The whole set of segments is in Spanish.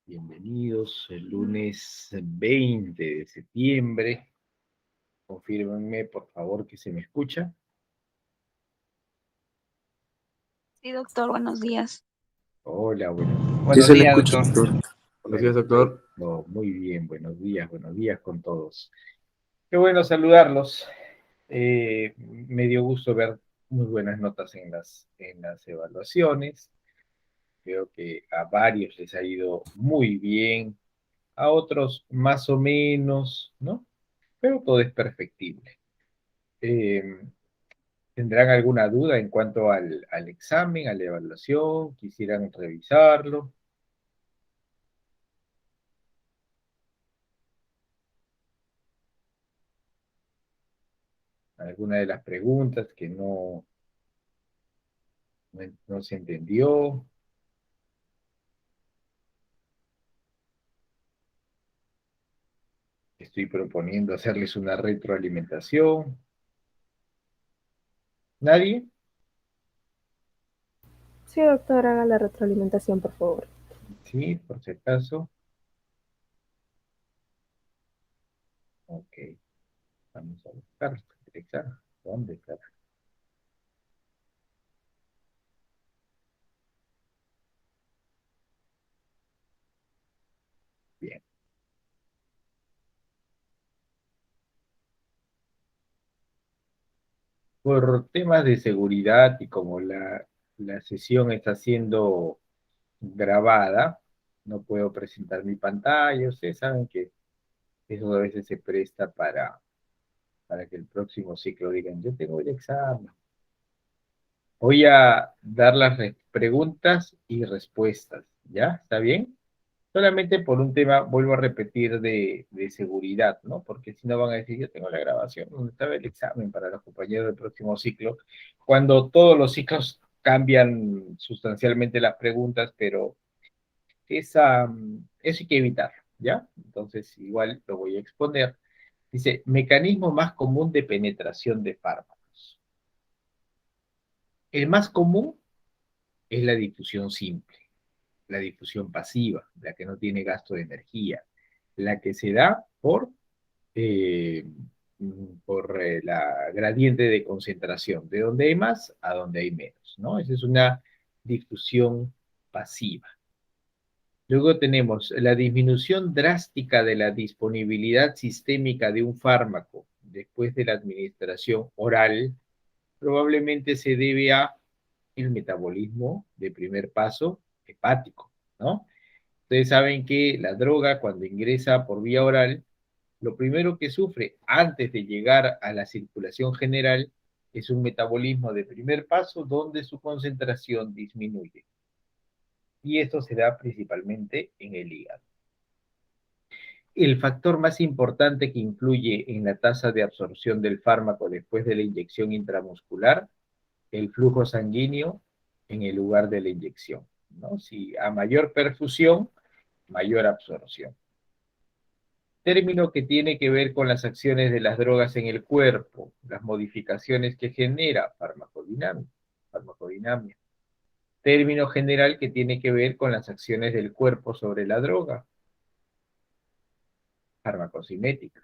Bienvenidos el lunes 20 de septiembre. Confírmenme, por favor, que se me escucha. Sí, doctor, buenos días. Hola, Sí buenos se le días, escucha, doctor. doctor. Buenos días, doctor. Perfecto, muy bien, buenos días con todos. Qué bueno saludarlos. Me dio gusto ver muy buenas notas en las evaluaciones. Creo que a varios les ha ido muy bien, a otros más o menos, ¿no? Pero todo es perfectible. Eh, ¿Tendrán alguna duda en cuanto al examen, a la evaluación? ¿Quisieran revisarlo? ¿Alguna de las preguntas que no se entendió? Estoy proponiendo hacerles una retroalimentación. ¿Nadie? Sí, doctor, haga la retroalimentación, por favor. Sí, por si acaso. Ok, vamos a buscar el examen. ¿Dónde está? Bien. Por temas de seguridad y como la sesión está siendo grabada, no puedo presentar mi pantalla. Ustedes saben que eso a veces se presta para que el próximo ciclo digan, yo tengo el examen. Voy a dar las preguntas y respuestas, ¿ya? ¿Está bien? Solamente por un tema, vuelvo a repetir, de seguridad, ¿no? Porque si no van a decir, yo tengo la grabación donde estaba el examen para los compañeros del próximo ciclo, cuando todos los ciclos cambian sustancialmente las preguntas, pero eso hay que evitarlo, ¿ya? Entonces, igual lo voy a exponer. Dice, mecanismo más común de penetración de fármacos. El más común es la difusión simple, la difusión pasiva, la que no tiene gasto de energía, la que se da eh, por la gradiente de concentración, de donde hay más a donde hay menos, ¿no? Esa es una difusión pasiva. Luego tenemos la disminución drástica de la disponibilidad sistémica de un fármaco después de la administración oral, probablemente se debe a el metabolismo de primer paso hepático, ¿no? Ustedes saben que la droga cuando ingresa por vía oral, lo primero que sufre antes de llegar a la circulación general es un metabolismo de primer paso donde su concentración disminuye. Y esto se da principalmente en el hígado. El factor más importante que influye en la tasa de absorción del fármaco después de la inyección intramuscular, el flujo sanguíneo en el lugar de la inyección, ¿no? Si a mayor perfusión, mayor absorción. Término que tiene que ver con las acciones de las drogas en el cuerpo, las modificaciones que genera farmacodinamia. Término general que tiene que ver con las acciones del cuerpo sobre la droga, farmacocinética,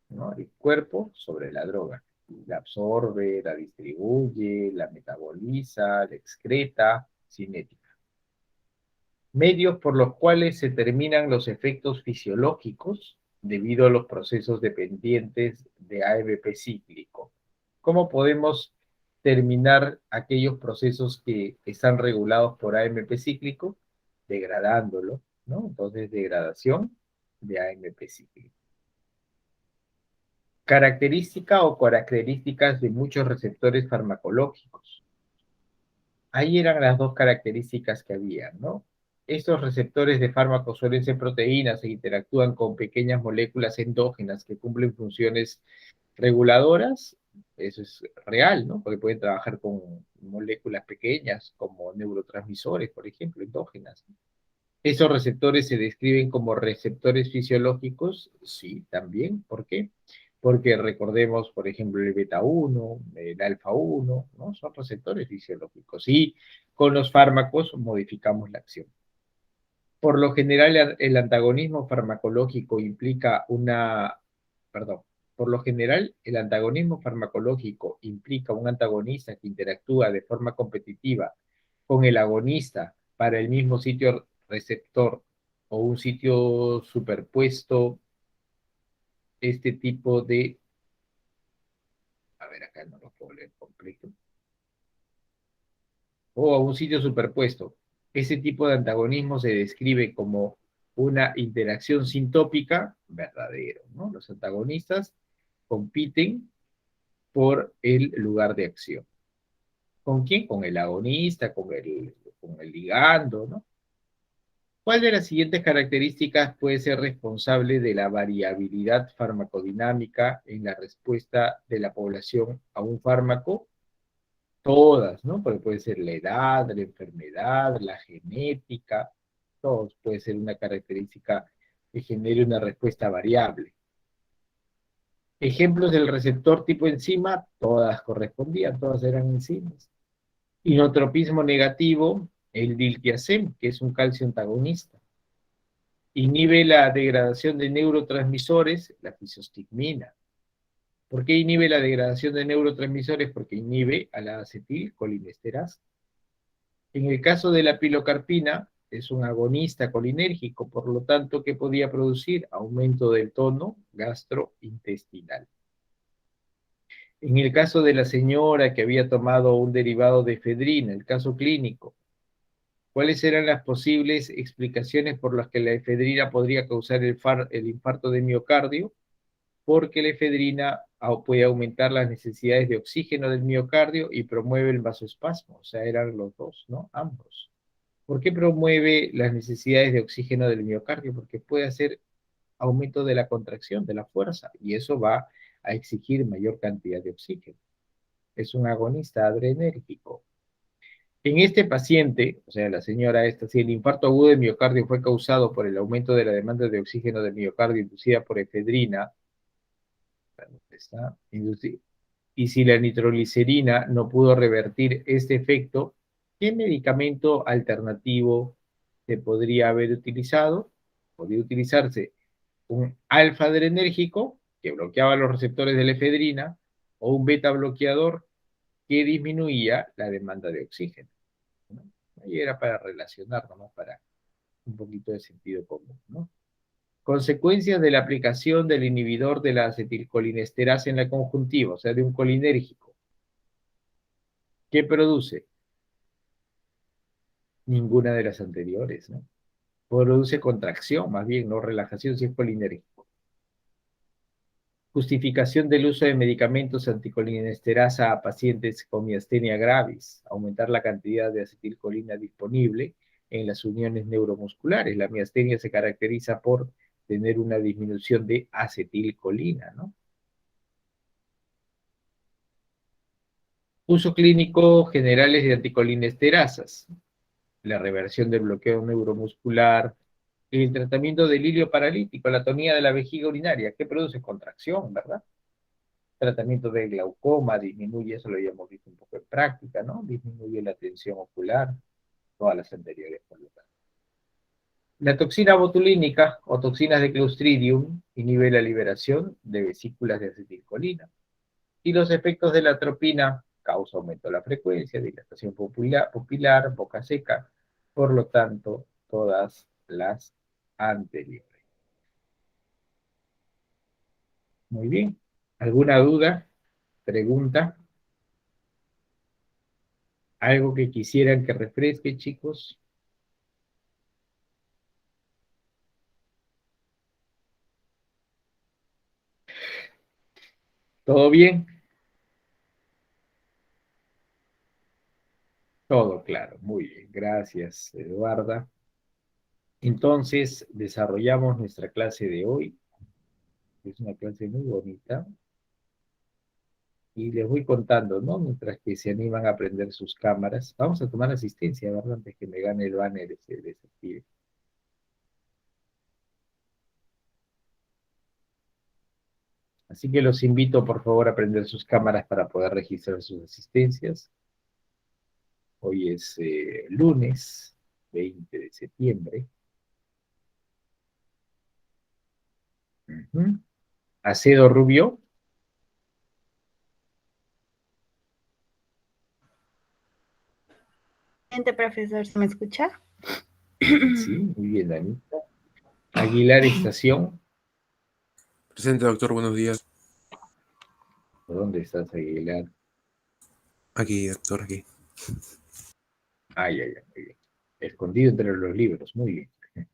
¿no? El cuerpo sobre la droga. La absorbe, la distribuye, la metaboliza, la excreta, cinética. Medios por los cuales se terminan los efectos fisiológicos debido a los procesos dependientes de AMP cíclico. ¿Cómo podemos terminar aquellos procesos que están regulados por AMP cíclico? Degradándolo, ¿no? Entonces, degradación de AMP cíclico. Característica o características de muchos receptores farmacológicos. Ahí eran las dos características que había, ¿no? Estos receptores de fármacos suelen ser proteínas e interactúan con pequeñas moléculas endógenas que cumplen funciones reguladoras. Eso es real, ¿no? Porque pueden trabajar con moléculas pequeñas como neurotransmisores, por ejemplo, endógenas. ¿Esos receptores se describen como receptores fisiológicos? Sí, también. ¿Por qué? Porque recordemos, por ejemplo, el beta 1, el alfa 1, ¿no? Son receptores fisiológicos. Y con los fármacos modificamos la acción. Por lo general, el antagonismo farmacológico implica perdón, por lo general, el antagonismo farmacológico implica un antagonista que interactúa de forma competitiva con el agonista para el mismo sitio receptor o un sitio superpuesto, este tipo de, a ver, acá no lo puedo leer completo, o a un sitio superpuesto. Ese tipo de antagonismo se describe como una interacción sintópica verdadero, ¿no? Los antagonistas compiten por el lugar de acción. ¿Con quién? Con el agonista, con el ligando, ¿no? ¿Cuál de las siguientes características puede ser responsable de la variabilidad farmacodinámica en la respuesta de la población a un fármaco? Todas, ¿no? Porque puede ser la edad, la enfermedad, la genética, todos puede ser una característica que genere una respuesta variable. Ejemplos del receptor tipo enzima, todas correspondían, todas eran enzimas. Inotropismo negativo, el diltiazem, que es un calcio antagonista. Inhibe la degradación de neurotransmisores, la fisostigmina. ¿Por qué inhibe la degradación de neurotransmisores? Porque inhibe a la acetilcolinesterasa. En el caso de la pilocarpina, es un agonista colinérgico, por lo tanto, que podía producir aumento del tono gastrointestinal. En el caso de la señora que había tomado un derivado de efedrina, el caso clínico, ¿cuáles eran las posibles explicaciones por las que la efedrina podría causar el infarto de miocardio? Porque la efedrina puede aumentar las necesidades de oxígeno del miocardio y promueve el vasoespasmo, o sea, eran los dos, ¿no? Ambos. ¿Por qué promueve las necesidades de oxígeno del miocardio? Porque puede hacer aumento de la contracción, de la fuerza, y eso va a exigir mayor cantidad de oxígeno. Es un agonista adrenérgico. En este paciente, o sea, la señora esta, si el infarto agudo de miocardio fue causado por el aumento de la demanda de oxígeno del miocardio inducida por efedrina, está, y si la nitroglicerina no pudo revertir este efecto, ¿qué medicamento alternativo se podría haber utilizado? Podría utilizarse un alfa-adrenérgico que bloqueaba los receptores de la efedrina o un beta bloqueador que disminuía la demanda de oxígeno, ¿no? Y era para relacionar, nomás para un poquito de sentido común, ¿no? Consecuencias de la aplicación del inhibidor de la acetilcolinesterasa en la conjuntiva, o sea, de un colinérgico. ¿Qué produce? Ninguna de las anteriores, ¿no? Produce contracción, más bien, no relajación, si es colinérgico. Justificación del uso de medicamentos anticolinesterasa a pacientes con miastenia gravis, aumentar la cantidad de acetilcolina disponible en las uniones neuromusculares. La miastenia se caracteriza por tener una disminución de acetilcolina, ¿no? Uso clínico generales de anticolinesterasas, la reversión del bloqueo neuromuscular, el tratamiento del hilio paralítico, la atonía de la vejiga urinaria, que produce contracción, ¿verdad? Tratamiento de glaucoma, disminuye, eso lo habíamos visto un poco en práctica, ¿no? Disminuye la tensión ocular, todas las anteriores, por lo tanto. La toxina botulínica o toxinas de Clostridium inhibe la liberación de vesículas de acetilcolina. Y los efectos de la atropina causa aumento de la frecuencia, dilatación pupilar, boca seca, por lo tanto, todas las anteriores. Muy bien. ¿Alguna duda? ¿Pregunta? ¿Algo que quisieran que refresque, chicos? ¿Todo bien? Todo claro. Muy bien. Gracias, Eduarda. Entonces, desarrollamos nuestra clase de hoy. Es una clase muy bonita. Y les voy contando, ¿no? Mientras que se animan a prender sus cámaras. Vamos a tomar asistencia, ¿verdad? Antes que me gane el banner ese desactive. Así que los invito, por favor, a prender sus cámaras para poder registrar sus asistencias. Hoy es lunes 20 de septiembre. Ujú. Acedo Rubio. Profesor, ¿se me escucha? Sí, muy bien, Anita. Aguilar Estación. Presente, doctor, buenos días. ¿Dónde estás, Aguilar? Aquí, doctor, aquí. Ay, ay, ay, muy bien. Escondido entre los libros, muy bien.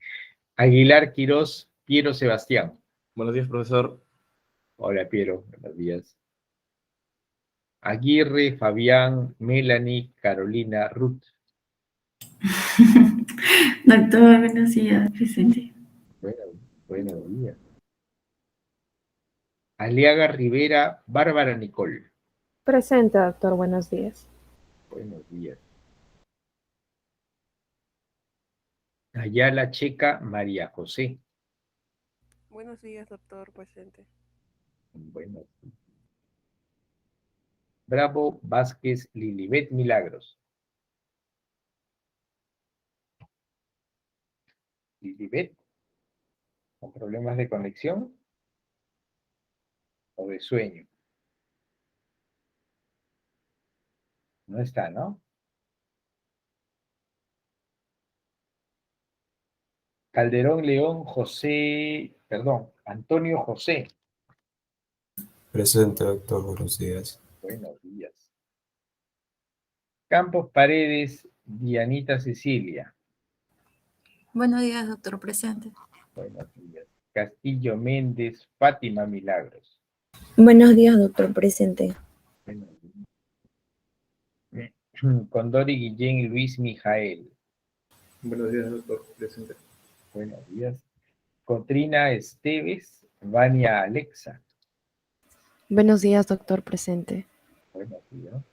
Aguilar Quirós, Piero Sebastián. Buenos días, profesor. Hola, Piero, buenos días. Aguirre, Fabián, Melanie, Carolina, Ruth. Doctor, buenos días, presente. Buenos días. Aliaga Rivera, Bárbara Nicole. Presente, doctor. Buenos días. Buenos días. Ayala Checa, María José. Buenos días, doctor, presente. Buenos días. Bravo Vázquez, Lilibet Milagros. Lilibet, con problemas de conexión o de sueño. No está, ¿no? Calderón León José, perdón, Antonio José. Presente, doctor, buenos días. Buenos días. Campos Paredes, Dianita Cecilia. Buenos días, doctor, presente. Buenos días. Castillo Méndez, Fátima Milagros. Buenos días, doctor, presente. Buenos días. Condori Guillén Luis Mijael. Buenos días, doctor, presente. Buenos días. Cotrina Esteves, Vania Alexa. Buenos días, doctor, presente. Buenos días.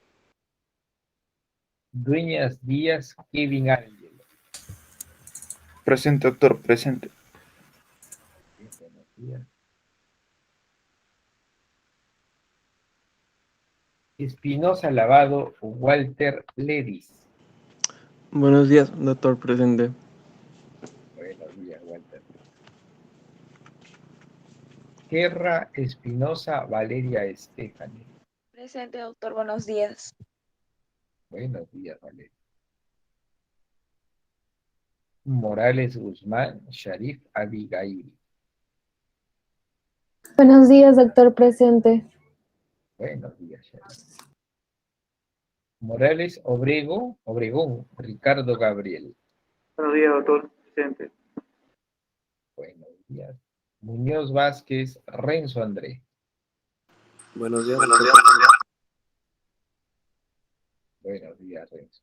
Dueñas Díaz, Kevin Ángel. Presente, doctor, presente. Buenos días. Espinosa Lavado, Walter Ledis. Buenos días, doctor, presente. Buenos días, Walter. Guerra Espinosa, Valeria Estefani. Presente, doctor, buenos días. Buenos días, Valeria. Morales Guzmán, Sharif Abigail. Buenos días, doctor. Presente. Buenos días, Sharif. Morales Obregón, Ricardo Gabriel. Buenos días, doctor, presente. Buenos días. Muñoz Vázquez, Renzo André. Buenos días, Buenos doctor. días. Buenos días, Renzo.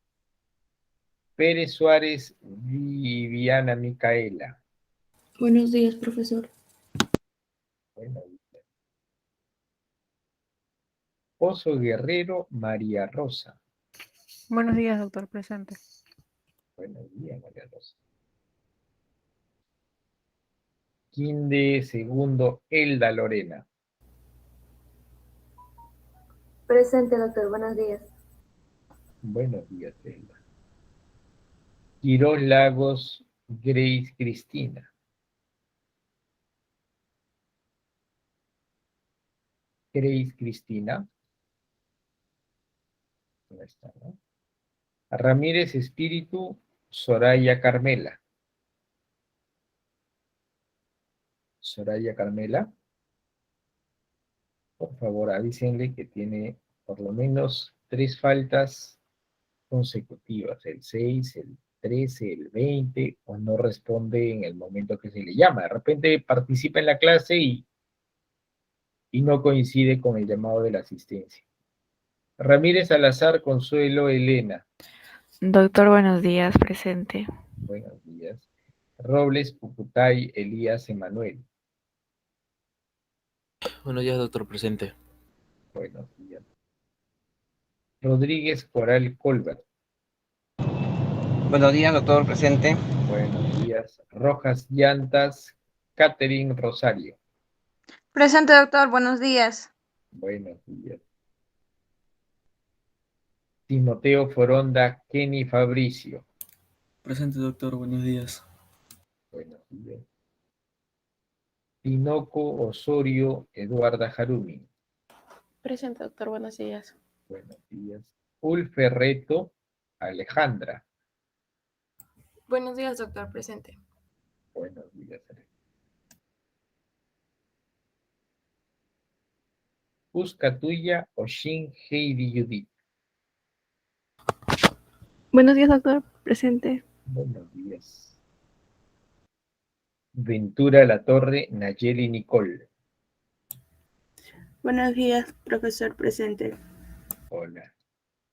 Pérez Suárez, Viviana Micaela. Buenos días, profesor. Buenos días. Pozo Guerrero, María Rosa. Buenos días, doctor, presente. Buenos días, María Rosa. Quinde segundo, Elda Lorena. Presente, doctor. Buenos días. Buenos días, Elda. Quirós Lagos, Grace Cristina. Grace Cristina. No está, ¿no? Ramírez Espíritu, Soraya Carmela. Soraya Carmela. Por favor, avísenle que tiene por lo menos 3 faltas consecutivas, el 6, el 13, el 20, o no responde en el momento que se le llama. De repente participa en la clase y no coincide con el llamado de la asistencia. Ramírez Salazar, Consuelo Elena. Doctor, buenos días, presente. Buenos días. Robles Pucutay, Elías Emanuel. Buenos días, doctor, presente. Buenos días. Rodríguez Coral Colbert. Buenos días, doctor, presente. Buenos días. Rojas Llantas, Catherine Rosario. Presente, doctor, buenos días. Buenos días. Timoteo Foronda, Kenny Fabricio. Presente, doctor, buenos días. Buenos días. Tinoco Osorio Eduarda Jarumi. Presente, doctor. Buenos días. Buenos días. Ulferreto Alejandra. Buenos días, doctor. Presente. Buenos días. Cuscatuya Oshin Heidi Judith. Buenos días, doctor. Presente. Buenos días. Ventura La Torre Nayeli Nicole. Buenos días, profesor presente. Hola,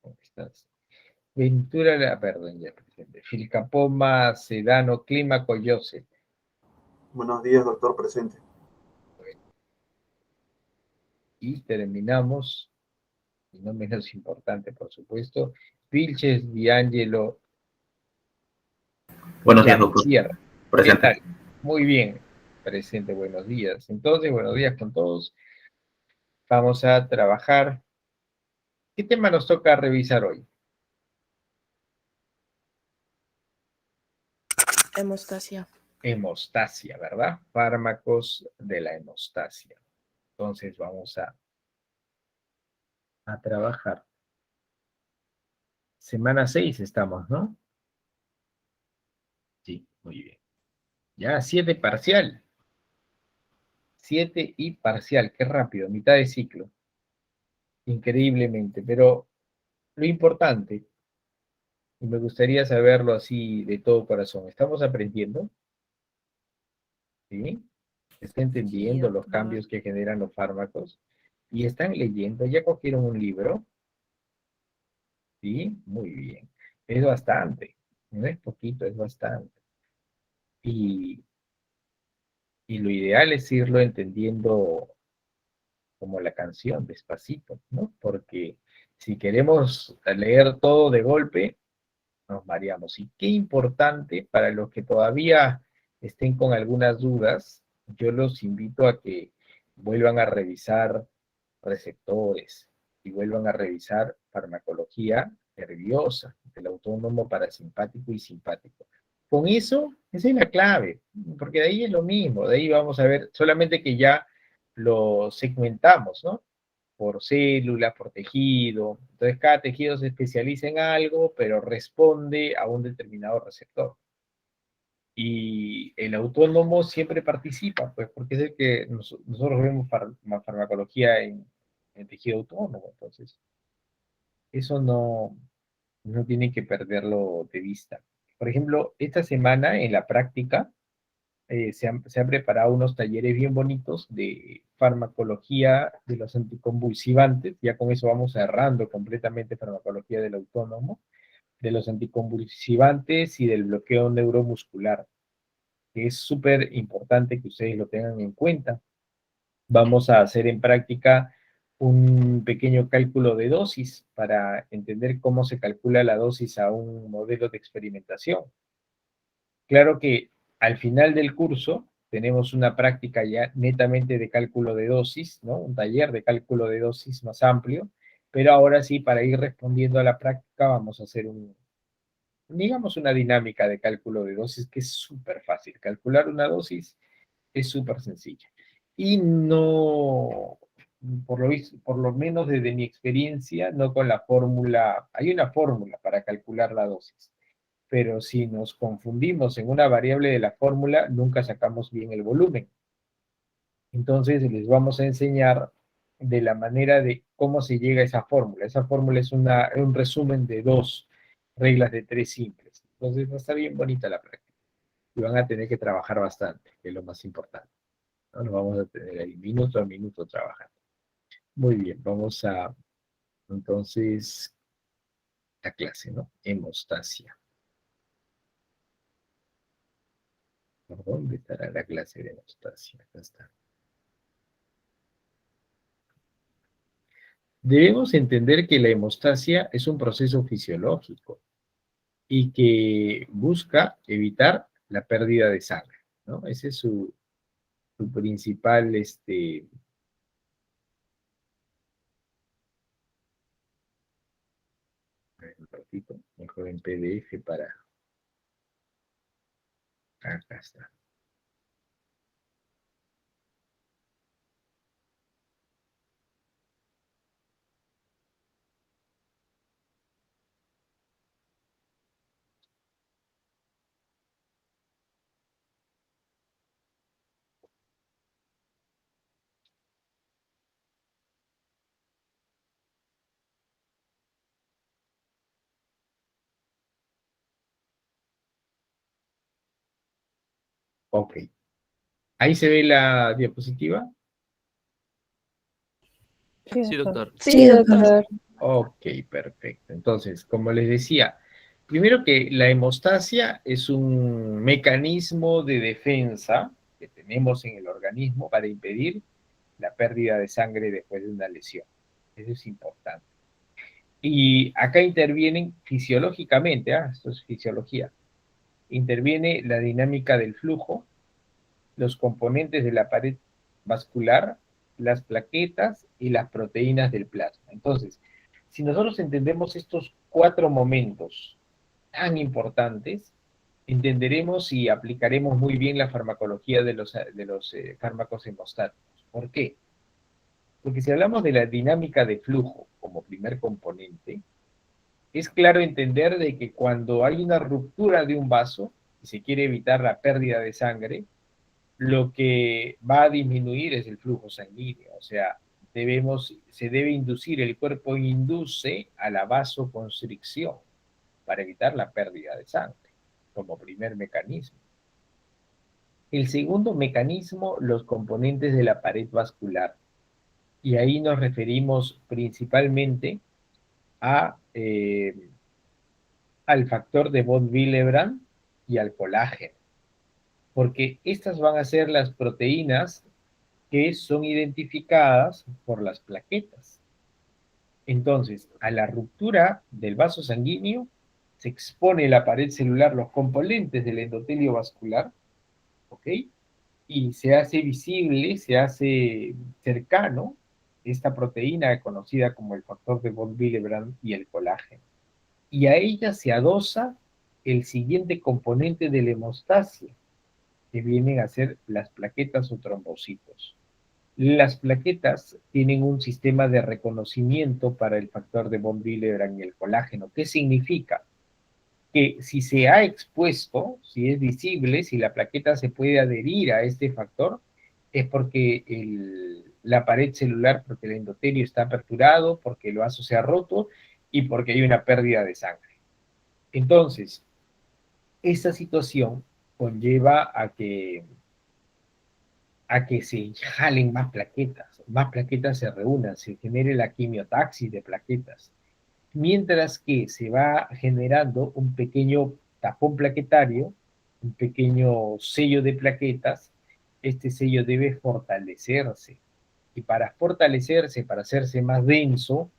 ¿cómo estás? Ventura La, perdón, ya presente. Filcapoma Sedano Clímaco Joseph. Buenos días, doctor presente. Y terminamos, y no menos importante, por supuesto, Vilches D'Angelo. Buenos días, doctor. ¿Qué Presente. tal? Muy bien, presente, buenos días. Entonces, buenos días con todos. Vamos a trabajar. ¿Qué tema nos toca revisar hoy? Hemostasia. Hemostasia, ¿verdad? Fármacos de la hemostasia. Entonces vamos a trabajar. Semana 6 estamos, ¿no? Sí, muy bien. Ya, 7 parcial. 7 y parcial, qué rápido, mitad de ciclo. Increíblemente, pero lo importante, y me gustaría saberlo así de todo corazón, ¿estamos aprendiendo? ¿Sí? ¿Está entendiendo los cambios que generan los fármacos? ¿Y están leyendo? ¿Ya cogieron un libro? Sí, muy bien. Es bastante, no es poquito, es bastante. Y lo ideal es irlo entendiendo como la canción, despacito, ¿no? Porque si queremos leer todo de golpe, nos mareamos. Y qué importante para los que todavía estén con algunas dudas, yo los invito a que vuelvan a revisar receptores y vuelvan a revisar farmacología nerviosa del autónomo parasimpático y simpático. Con eso, esa es la clave, porque de ahí es lo mismo, de ahí vamos a ver, solamente que ya lo segmentamos, ¿no? Por célula, por tejido. Entonces cada tejido se especializa en algo, pero responde a un determinado receptor. Y el autónomo siempre participa, pues, porque es el que nosotros vemos farmacología en tejido autónomo. Entonces, eso no tiene que perderlo de vista. Por ejemplo, esta semana en la práctica se han preparado unos talleres bien bonitos de farmacología de los anticonvulsivantes. Ya con eso vamos cerrando completamente farmacología del autónomo, de los anticonvulsivantes y del bloqueo neuromuscular, que es súper importante que ustedes lo tengan en cuenta. Vamos a hacer en práctica un pequeño cálculo de dosis para entender cómo se calcula la dosis a un modelo de experimentación. Claro que al final del curso tenemos una práctica ya netamente de cálculo de dosis, ¿no? Un taller de cálculo de dosis más amplio, pero ahora sí, para ir respondiendo a la práctica, vamos a hacer digamos, una dinámica de cálculo de dosis que es súper fácil. Calcular una dosis es súper sencilla. Y no, por lo menos desde mi experiencia, no con la fórmula, hay una fórmula para calcular la dosis, pero si nos confundimos en una variable de la fórmula, nunca sacamos bien el volumen. Entonces les vamos a enseñar de la manera de cómo se llega a esa fórmula. Esa fórmula es un resumen de 2 reglas de 3 simples. Entonces va a estar bien bonita la práctica. Y van a tener que trabajar bastante, que es lo más importante, ¿no? Nos vamos a tener ahí minuto a minuto trabajando. Muy bien, vamos a, entonces, la clase, ¿no? Hemostasia. ¿Por dónde estará la clase de hemostasia? Acá está. Debemos entender que la hemostasia es un proceso fisiológico y que busca evitar la pérdida de sangre, ¿no? Ese es su principal, un ratito, mejor en PDF para, acá está. Ok. ¿Ahí se ve la diapositiva? Sí, doctor. Sí, doctor. Ok, perfecto. Entonces, como les decía, primero que la hemostasia es un mecanismo de defensa que tenemos en el organismo para impedir la pérdida de sangre después de una lesión. Eso es importante. Y acá intervienen fisiológicamente, esto es fisiología, interviene la dinámica del flujo, los componentes de la pared vascular, las plaquetas y las proteínas del plasma. Entonces, si nosotros entendemos estos 4 momentos tan importantes, entenderemos y aplicaremos muy bien la farmacología de los fármacos hemostáticos. ¿Por qué? Porque si hablamos de la dinámica de flujo como primer componente, es claro entender de que cuando hay una ruptura de un vaso y se quiere evitar la pérdida de sangre, lo que va a disminuir es el flujo sanguíneo, o sea, se debe inducir, el cuerpo induce a la vasoconstricción para evitar la pérdida de sangre, como primer mecanismo. El segundo mecanismo, los componentes de la pared vascular, y ahí nos referimos principalmente a, al factor de von Willebrand y al colágeno, porque estas van a ser las proteínas que son identificadas por las plaquetas. Entonces, a la ruptura del vaso sanguíneo, se expone la pared celular, los componentes del endotelio vascular, ¿ok? Y se hace visible, se hace cercano esta proteína conocida como el factor de von Willebrand y el colágeno. Y a ella se adosa el siguiente componente de la hemostasia, que vienen a ser las plaquetas o trombocitos. Las plaquetas tienen un sistema de reconocimiento para el factor de von Willebrand y el colágeno. ¿Qué significa? Que si se ha expuesto, si es visible, si la plaqueta se puede adherir a este factor, es porque la pared celular, porque el endotelio está aperturado, porque el vaso se ha roto y porque hay una pérdida de sangre. Entonces, esta situación conlleva a que se jalen más plaquetas se reúnan, se genere la quimiotaxis de plaquetas, mientras que se va generando un pequeño tapón plaquetario, un pequeño sello de plaquetas. Este sello debe fortalecerse, y para fortalecerse, para hacerse más denso,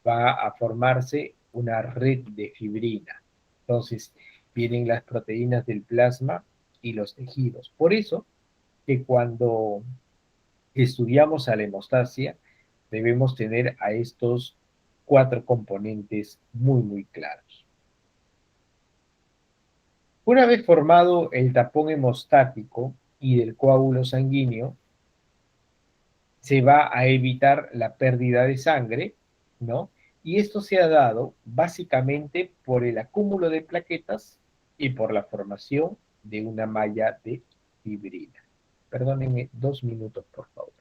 va a formarse una red de fibrina. Entonces, vienen las proteínas del plasma y los tejidos. Por eso que cuando estudiamos a la hemostasia, debemos tener a estos 4 componentes muy, muy claros. Una vez formado el tapón hemostático y del coágulo sanguíneo, se va a evitar la pérdida de sangre, ¿no? Y esto se ha dado básicamente por el acúmulo de plaquetas y por la formación de una malla de fibrina. Perdónenme 2 minutos, por favor.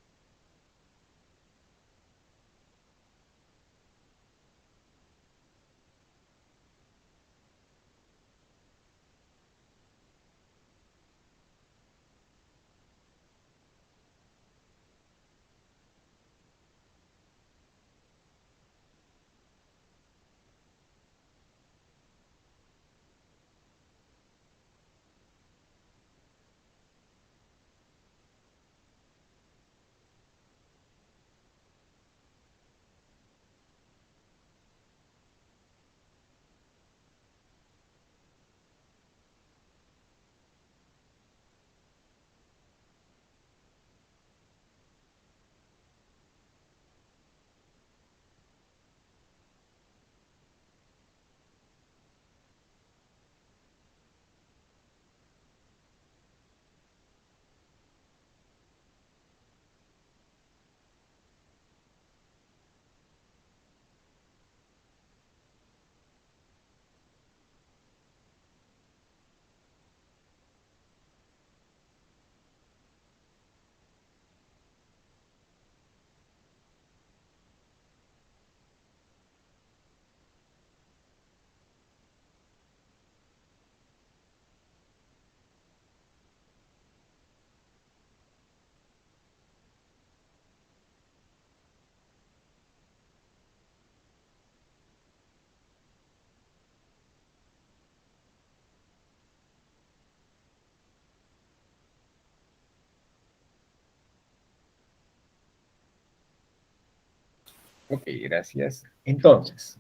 Ok, gracias. Entonces,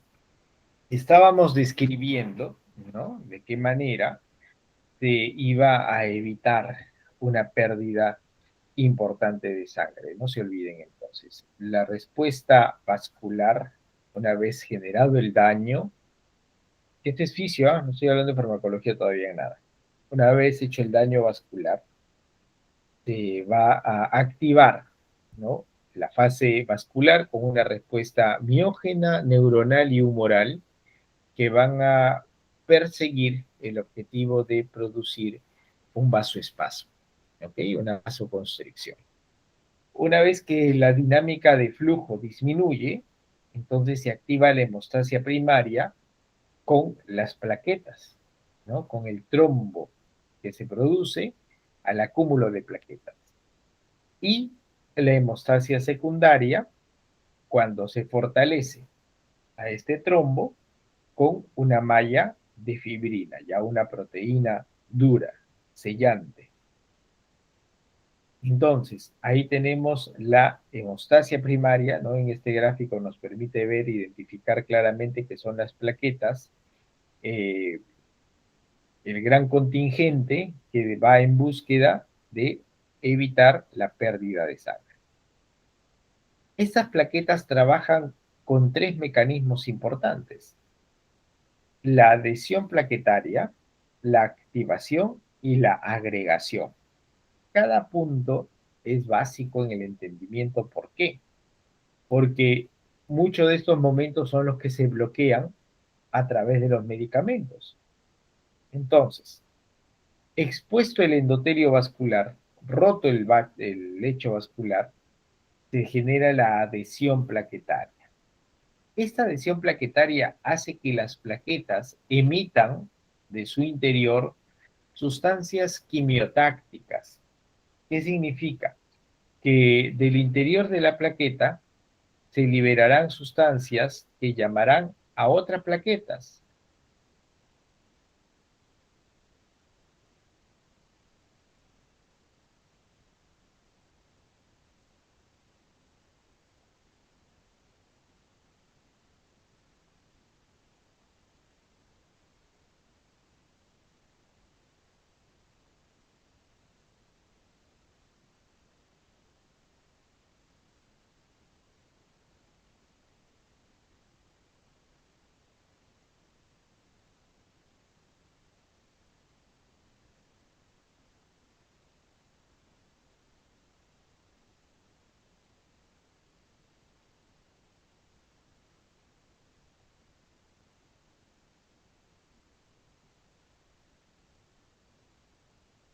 estábamos describiendo, ¿no?, de qué manera se iba a evitar una pérdida importante de sangre. No se olviden entonces, la respuesta vascular, una vez generado el daño, este es fisio, ¿ah? No estoy hablando de farmacología todavía en nada. Una vez hecho el daño vascular, se va a activar, ¿no?, la fase vascular con una respuesta miógena, neuronal y humoral que van a perseguir el objetivo de producir un vasoespasmo, ¿ok? Una vasoconstricción. Una vez que la dinámica de flujo disminuye, entonces se activa la hemostasia primaria con las plaquetas, ¿no?, con el trombo que se produce al acúmulo de plaquetas. Y la hemostasia secundaria cuando se fortalece a este trombo con una malla de fibrina, ya una proteína dura, sellante. Entonces, ahí tenemos la hemostasia primaria, ¿no? En este gráfico nos permite ver, identificar claramente que son las plaquetas, el gran contingente que va en búsqueda de evitar la pérdida de sangre. Estas plaquetas trabajan con tres mecanismos importantes: la adhesión plaquetaria, la activación y la agregación. Cada punto es básico en el entendimiento. ¿Por qué? Porque muchos de estos momentos son los que se bloquean a través de los medicamentos. Entonces, expuesto el endotelio vascular, roto el lecho vascular, se genera la adhesión plaquetaria. Esta adhesión plaquetaria hace que las plaquetas emitan de su interior sustancias quimiotácticas. ¿Qué significa? Que del interior de la plaqueta se liberarán sustancias que llamarán a otras plaquetas.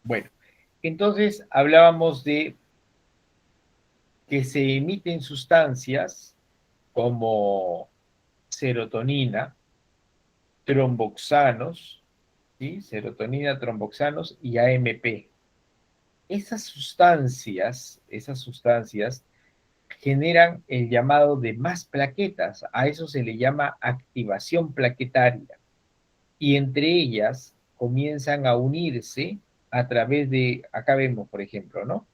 Bueno, entonces hablábamos de que se emiten sustancias como serotonina, tromboxanos, ¿sí?, serotonina, tromboxanos y AMP. Esas sustancias generan el llamado de más plaquetas. A eso se le llama activación plaquetaria. Y entre ellas comienzan a unirse a través de, acá vemos, por ejemplo, ¿no?,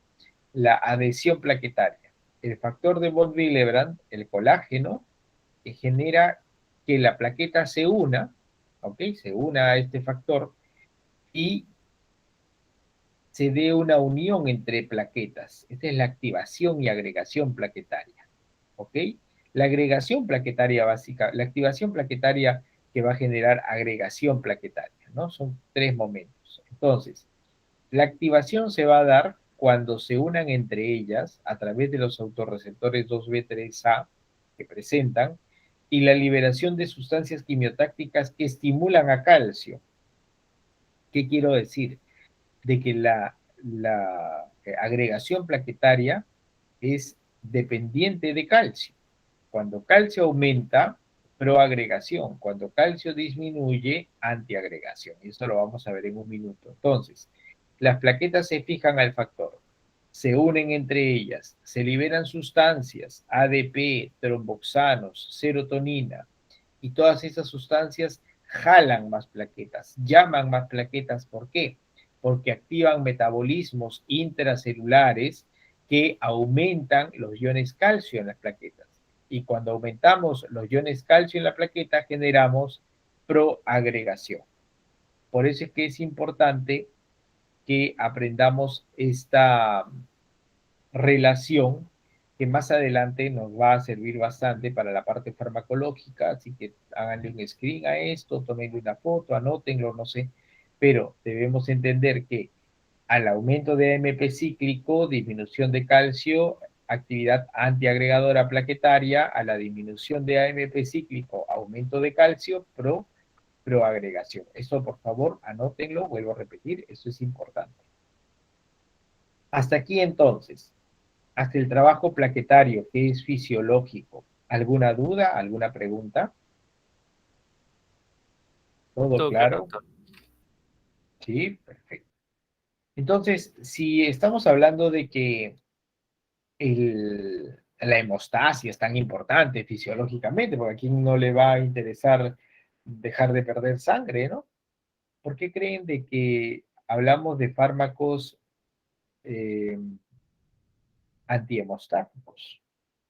la adhesión plaquetaria. El factor de von Willebrand, el colágeno, que genera que la plaqueta se una, ¿ok?, se una a este factor y se dé una unión entre plaquetas. Esta es la activación y agregación plaquetaria, ¿ok? La agregación plaquetaria básica, la activación plaquetaria que va a generar agregación plaquetaria, ¿no? Son tres momentos. Entonces, la activación se va a dar cuando se unan entre ellas a través de los autorreceptores 2B3A que presentan y la liberación de sustancias quimiotácticas que estimulan a calcio. ¿Qué quiero decir? De que la agregación plaquetaria es dependiente de calcio. Cuando calcio aumenta, proagregación. Cuando calcio disminuye, antiagregación. Y eso lo vamos a ver en un minuto. Entonces, las plaquetas se fijan al factor, se unen entre ellas, se liberan sustancias, ADP, tromboxanos, serotonina, y todas esas sustancias jalan más plaquetas, llaman más plaquetas. ¿Por qué? Porque activan metabolismos intracelulares que aumentan los iones calcio en las plaquetas. Y cuando aumentamos los iones calcio en la plaqueta, generamos proagregación. Por eso es que es importante que aprendamos esta relación que más adelante nos va a servir bastante para la parte farmacológica, así que háganle un screen a esto, tómenle una foto, anótenlo, no sé, pero debemos entender que al aumento de AMP cíclico, disminución de calcio, actividad antiagregadora plaquetaria, a la disminución de AMP cíclico, aumento de calcio, proagregación. Esto, por favor, anótenlo, vuelvo a repetir, eso es importante. Hasta aquí, entonces, hasta el trabajo plaquetario, que es fisiológico. ¿Alguna duda, alguna pregunta? ¿Todo claro? Sí, perfecto. Entonces, si estamos hablando de que la hemostasia es tan importante fisiológicamente, porque a quién no le va a interesar dejar de perder sangre, ¿no? ¿Por qué creen de que hablamos de fármacos antihemostáticos?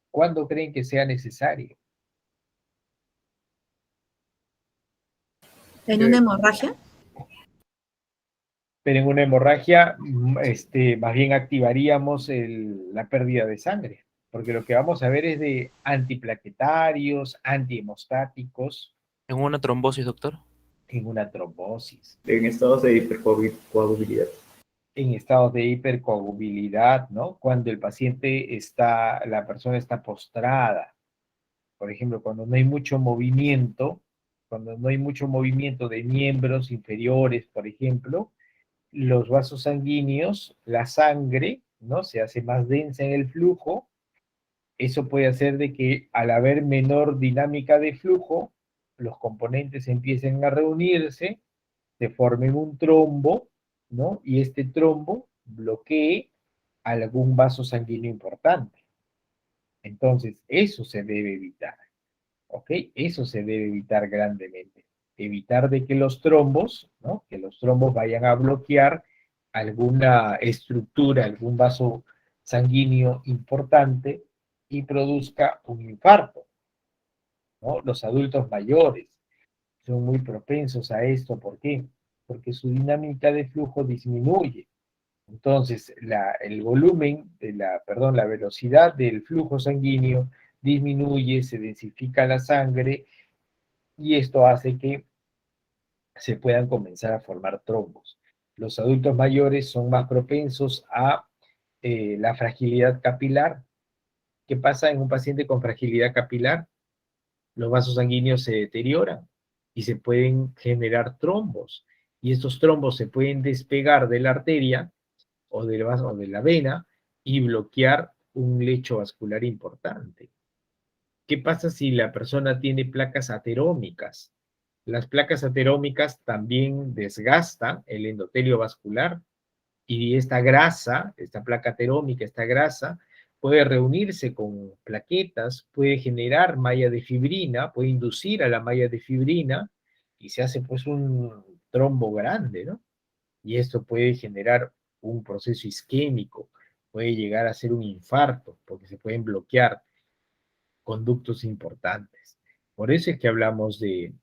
¿Cuándo creen que sea necesario? ¿En una hemorragia? Pero en una hemorragia, más bien activaríamos la pérdida de sangre, porque lo que vamos a ver es de antiplaquetarios, antihemostáticos. ¿En una trombosis, doctor? En una trombosis. En estados de hipercoagulabilidad. En estados de hipercoagulabilidad, ¿no? Cuando el paciente la persona está postrada. Por ejemplo, cuando no hay mucho movimiento de miembros inferiores, por ejemplo, los vasos sanguíneos, la sangre, ¿no? Se hace más densa en el flujo. Eso puede hacer de que al haber menor dinámica de flujo, los componentes empiecen a reunirse, se formen un trombo, ¿no? Y este trombo bloquee algún vaso sanguíneo importante. Entonces, eso se debe evitar, ¿ok? Eso se debe evitar grandemente. Evitar de que los trombos, ¿no? Que los trombos vayan a bloquear alguna estructura, algún vaso sanguíneo importante y produzca un infarto, ¿no? Los adultos mayores son muy propensos a esto. ¿Por qué? Porque su dinámica de flujo disminuye. Entonces, el volumen, la velocidad del flujo sanguíneo disminuye, se densifica la sangre y esto hace que se puedan comenzar a formar trombos. Los adultos mayores son más propensos a la fragilidad capilar. ¿Qué pasa en un paciente con fragilidad capilar? Los vasos sanguíneos se deterioran y se pueden generar trombos. Y estos trombos se pueden despegar de la arteria o del vaso o de la vena y bloquear un lecho vascular importante. ¿Qué pasa si la persona tiene placas aterómicas? Las placas aterómicas también desgastan el endotelio vascular y esta grasa, esta placa aterómica, esta grasa, puede reunirse con plaquetas, puede generar malla de fibrina, puede inducir a la malla de fibrina y se hace pues un trombo grande, ¿no? Y esto puede generar un proceso isquémico, puede llegar a ser un infarto, porque se pueden bloquear conductos importantes. Por eso es que hablamos de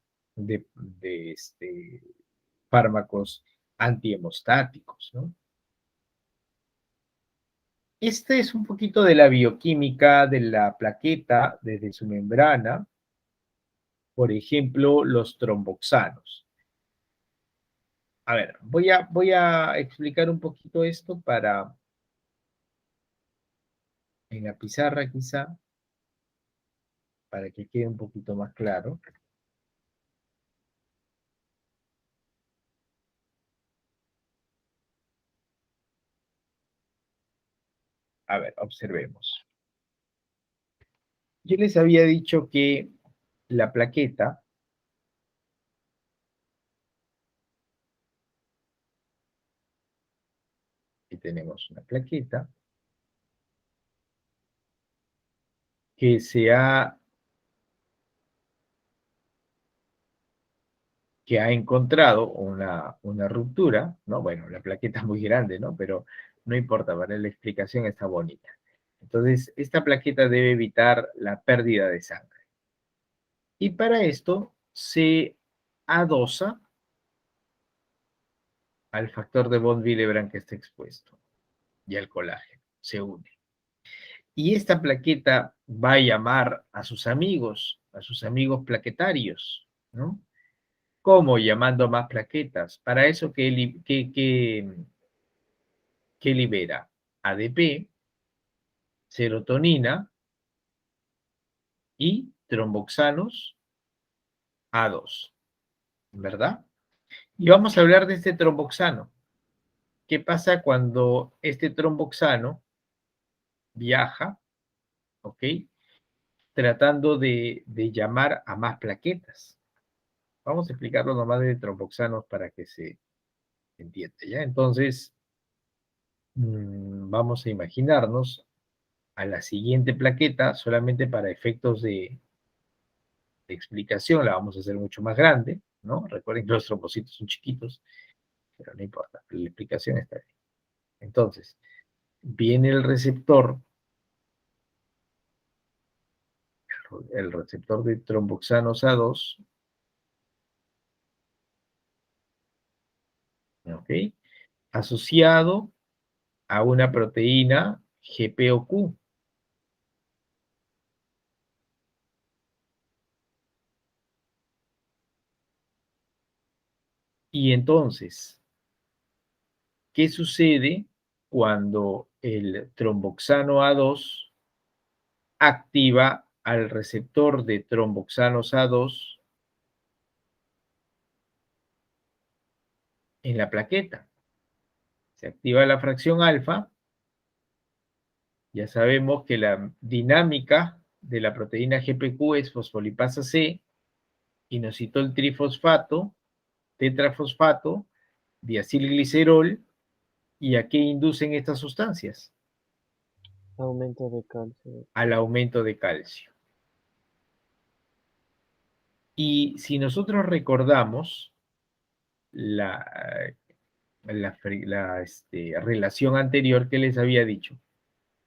fármacos antihemostáticos, ¿no? Este es un poquito de la bioquímica de la plaqueta desde su membrana. Por ejemplo, los tromboxanos. A ver, voy a explicar un poquito esto en la pizarra quizá, para que quede un poquito más claro. A ver, observemos. Yo les había dicho que la plaqueta aquí tenemos una plaqueta que ha encontrado una ruptura, ¿no? Bueno, la plaqueta es muy grande, ¿no? Pero no importa, para la explicación está bonita. Entonces, esta plaqueta debe evitar la pérdida de sangre. Y para esto se adosa al factor de von Willebrand que está expuesto y al colágeno, se une. Y esta plaqueta va a llamar a sus amigos plaquetarios, ¿no? ¿Cómo? Llamando más plaquetas. Para eso, ¿qué libera? ADP, serotonina y tromboxanos A2, ¿verdad? Y vamos a hablar de este tromboxano. ¿Qué pasa cuando este tromboxano viaja, ¿ok? Tratando de llamar a más plaquetas. Vamos a explicarlo nomás de tromboxanos para que se entienda, ¿ya? Entonces, vamos a imaginarnos a la siguiente plaqueta, solamente para efectos de explicación, la vamos a hacer mucho más grande, ¿no? Recuerden que los trombocitos son chiquitos, pero no importa, la explicación está bien. Entonces, viene el receptor de tromboxanos A2, ¿ok? Asociado a una proteína GPOQ. Y entonces, ¿qué sucede cuando el tromboxano A2 activa al receptor de tromboxanos A2 en la plaqueta? Se activa la fracción alfa. Ya sabemos que la dinámica de la proteína GPQ es fosfolipasa C, inositol trifosfato, tetrafosfato, diacilglicerol. ¿Y a qué inducen estas sustancias? Aumento de calcio. Al aumento de calcio. Y si nosotros recordamos la relación anterior que les había dicho,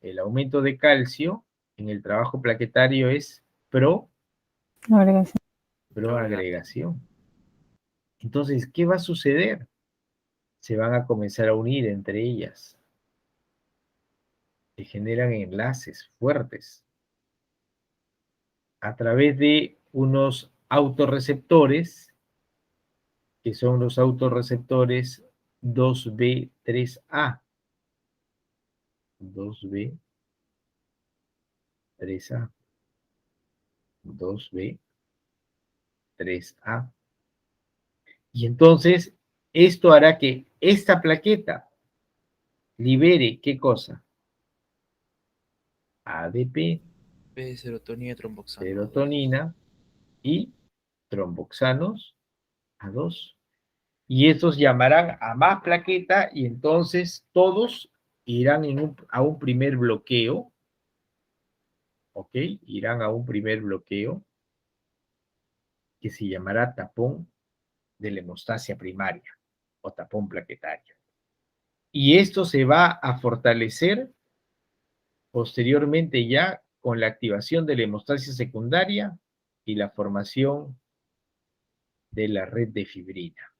el aumento de calcio en el trabajo plaquetario es proagregación. Entonces, ¿qué va a suceder? Se van a comenzar a unir entre ellas. Se generan enlaces fuertes a través de unos autorreceptores, que son los autorreceptores 2B3A. 2B3A. 2B3A. Y entonces, esto hará que esta plaqueta libere, ¿qué cosa? ADP, serotonina y tromboxano. serotonina y tromboxanos A2. Y estos llamarán a más plaqueta y entonces todos irán a un primer bloqueo. ¿Ok? Irán a un primer bloqueo que se llamará tapón de la hemostasia primaria o tapón plaquetario. Y esto se va a fortalecer posteriormente ya con la activación de la hemostasia secundaria y la formación de la red de fibrina.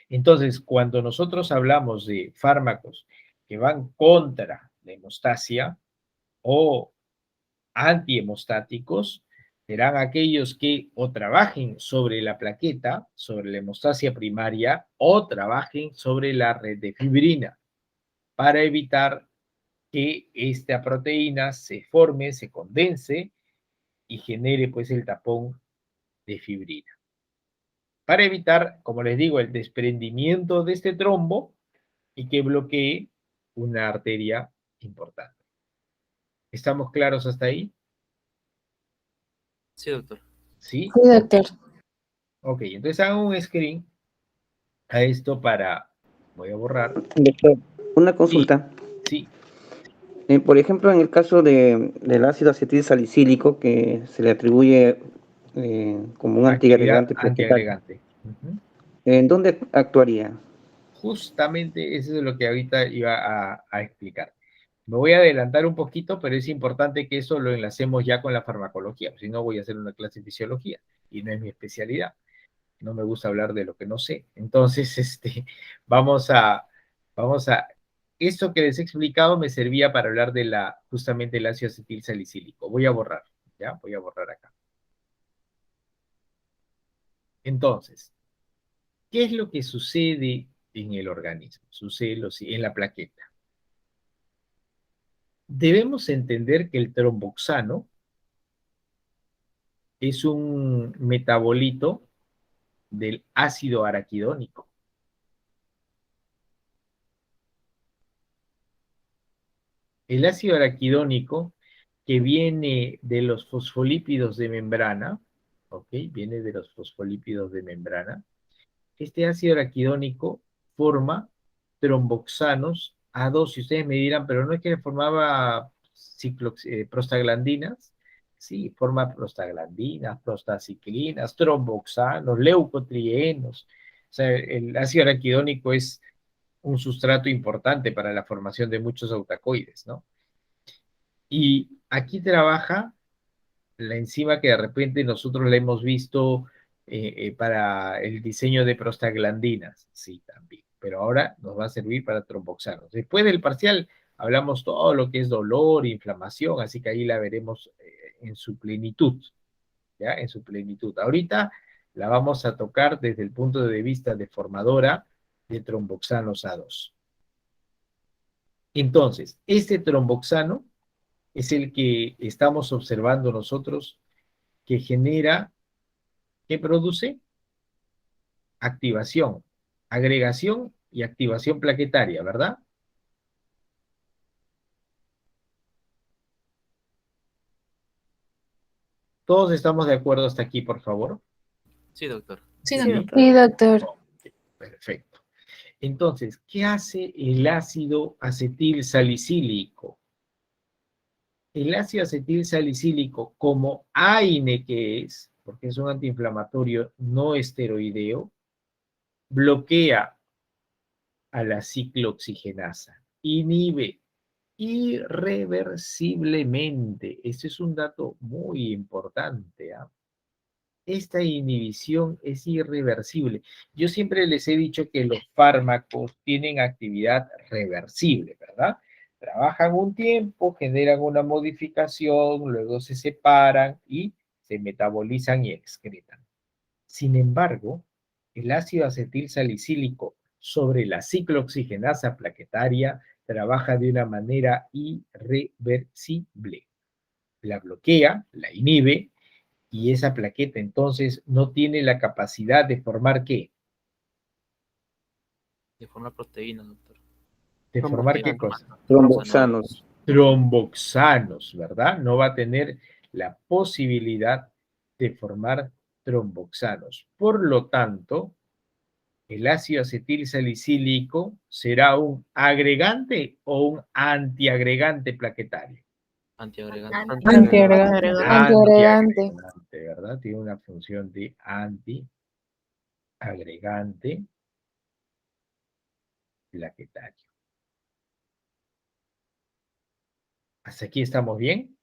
Entonces, cuando nosotros hablamos de fármacos que van contra la hemostasia o antihemostáticos, serán aquellos que o trabajen sobre la plaqueta, sobre la hemostasia primaria, o trabajen sobre la red de fibrina, para evitar que esta proteína se forme, se condense y genere pues el tapón de fibrina. Para evitar, como les digo, el desprendimiento de este trombo y que bloquee una arteria importante. ¿Estamos claros hasta ahí? Sí, doctor. ¿Sí? Sí, doctor. Ok, entonces hagan un screen a esto para... Voy a borrar. Doctor, una consulta. Sí. Por ejemplo, en el caso del ácido acetil salicílico, que se le atribuye como un antiagregante plaquetario, ¿en dónde actuaría? Justamente eso es lo que ahorita iba a explicar. Me voy a adelantar un poquito, pero es importante que eso lo enlacemos ya con la farmacología, si no voy a hacer una clase de fisiología, y no es mi especialidad. No me gusta hablar de lo que no sé. Entonces, vamos a, esto que les he explicado me servía para hablar de justamente el ácido acetil salicílico. Voy a borrar, ¿ya? Voy a borrar acá. Entonces, ¿qué es lo que sucede en el organismo? Sucede en la plaqueta. Debemos entender que el tromboxano es un metabolito del ácido araquidónico. El ácido araquidónico, que viene de los fosfolípidos de membrana, ¿ok? Viene de los fosfolípidos de membrana. Este ácido araquidónico forma tromboxanos A2, y ustedes me dirán, pero no es que formaba prostaglandinas. Sí, forma prostaglandinas, prostaciclinas, tromboxanos, leucotrienos. O sea, el ácido araquidónico es un sustrato importante para la formación de muchos autacoides, ¿no? Y aquí trabaja la enzima que de repente nosotros la hemos visto para el diseño de prostaglandinas, sí, también, pero ahora nos va a servir para tromboxanos. Después del parcial hablamos todo lo que es dolor, inflamación, así que ahí la veremos en su plenitud, ¿ya? En su plenitud. Ahorita la vamos a tocar desde el punto de vista de formadora de tromboxanos A2. Entonces, este tromboxano es el que estamos observando nosotros que genera, que produce activación, agregación y activación plaquetaria, ¿verdad? ¿Todos estamos de acuerdo hasta aquí, por favor? Sí, doctor. Sí, ¿Sí? doctor. Sí, doctor. Ok, perfecto. Entonces, ¿qué hace el ácido acetil salicílico? El ácido acetil salicílico, como AINE que es, porque es un antiinflamatorio no esteroideo, bloquea a la ciclooxigenasa, inhibe irreversiblemente. Este es un dato muy importante, ¿ah? Esta inhibición es irreversible. Yo siempre les he dicho que los fármacos tienen actividad reversible, ¿verdad? Trabajan un tiempo, generan una modificación, luego se separan y se metabolizan y excretan. Sin embargo, el ácido acetil salicílico sobre la ciclooxigenasa plaquetaria trabaja de una manera irreversible. La bloquea, la inhibe, y esa plaqueta entonces no tiene la capacidad de formar ¿qué? De formar proteínas, doctor. ¿De formar qué cosa? Tromboxanos. Tromboxanos, ¿verdad? No va a tener la posibilidad de formar tromboxanos. Por lo tanto, el ácido acetil salicílico será un agregante o un antiagregante plaquetario. Antiagregante. Antiagregante. ¿Verdad? Tiene una función de antiagregante plaquetario. ¿Hasta aquí estamos bien?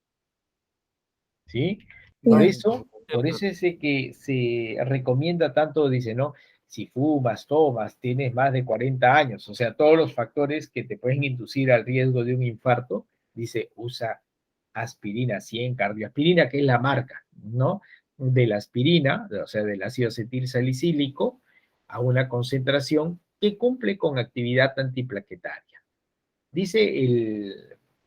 ¿Sí? Por eso es que se recomienda tanto, dice, ¿no? Si fumas, tomas, tienes más de 40 años, o sea, todos los factores que te pueden inducir al riesgo de un infarto, dice, usa aspirina 100, cardioaspirina, que es la marca, ¿no? De la aspirina, o sea, del ácido acetil salicílico, a una concentración que cumple con actividad antiplaquetaria. Dice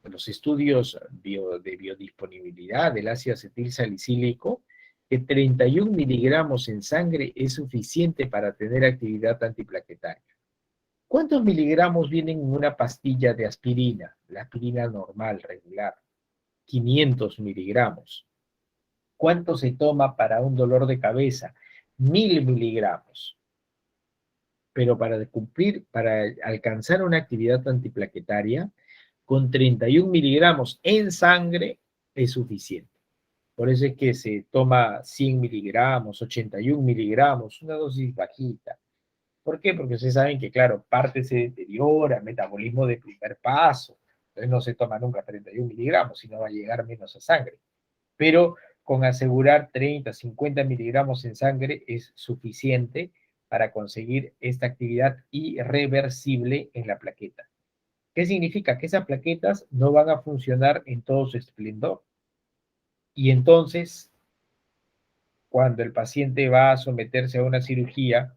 los estudios de biodisponibilidad del ácido acetil salicílico que 31 miligramos en sangre es suficiente para tener actividad antiplaquetaria. ¿Cuántos miligramos vienen en una pastilla de aspirina? La aspirina normal, regular. 500 miligramos. ¿Cuánto se toma para un dolor de cabeza? 1000 miligramos. Pero para alcanzar una actividad antiplaquetaria, con 31 miligramos en sangre es suficiente. Por eso es que se toma 100 miligramos, 81 miligramos, una dosis bajita. ¿Por qué? Porque ustedes saben que, claro, parte se deteriora, metabolismo de primer paso, Entonces no se toma nunca 31 miligramos, sino va a llegar menos a sangre. Pero con asegurar 30, 50 miligramos en sangre es suficiente para conseguir esta actividad irreversible en la plaqueta. ¿Qué significa? Que esas plaquetas no van a funcionar en todo su esplendor. Y entonces, cuando el paciente va a someterse a una cirugía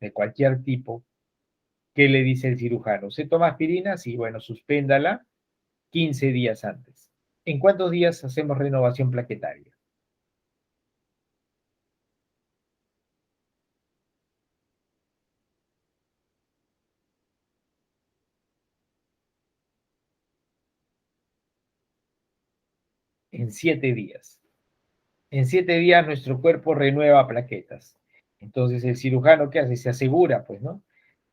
de cualquier tipo, ¿qué le dice el cirujano? ¿Se toma aspirina? Sí, bueno, suspéndala 15 días antes. ¿En cuántos días hacemos renovación plaquetaria? En 7 días. En 7 días nuestro cuerpo renueva plaquetas. Entonces el cirujano, ¿qué hace? Se asegura, pues, ¿no?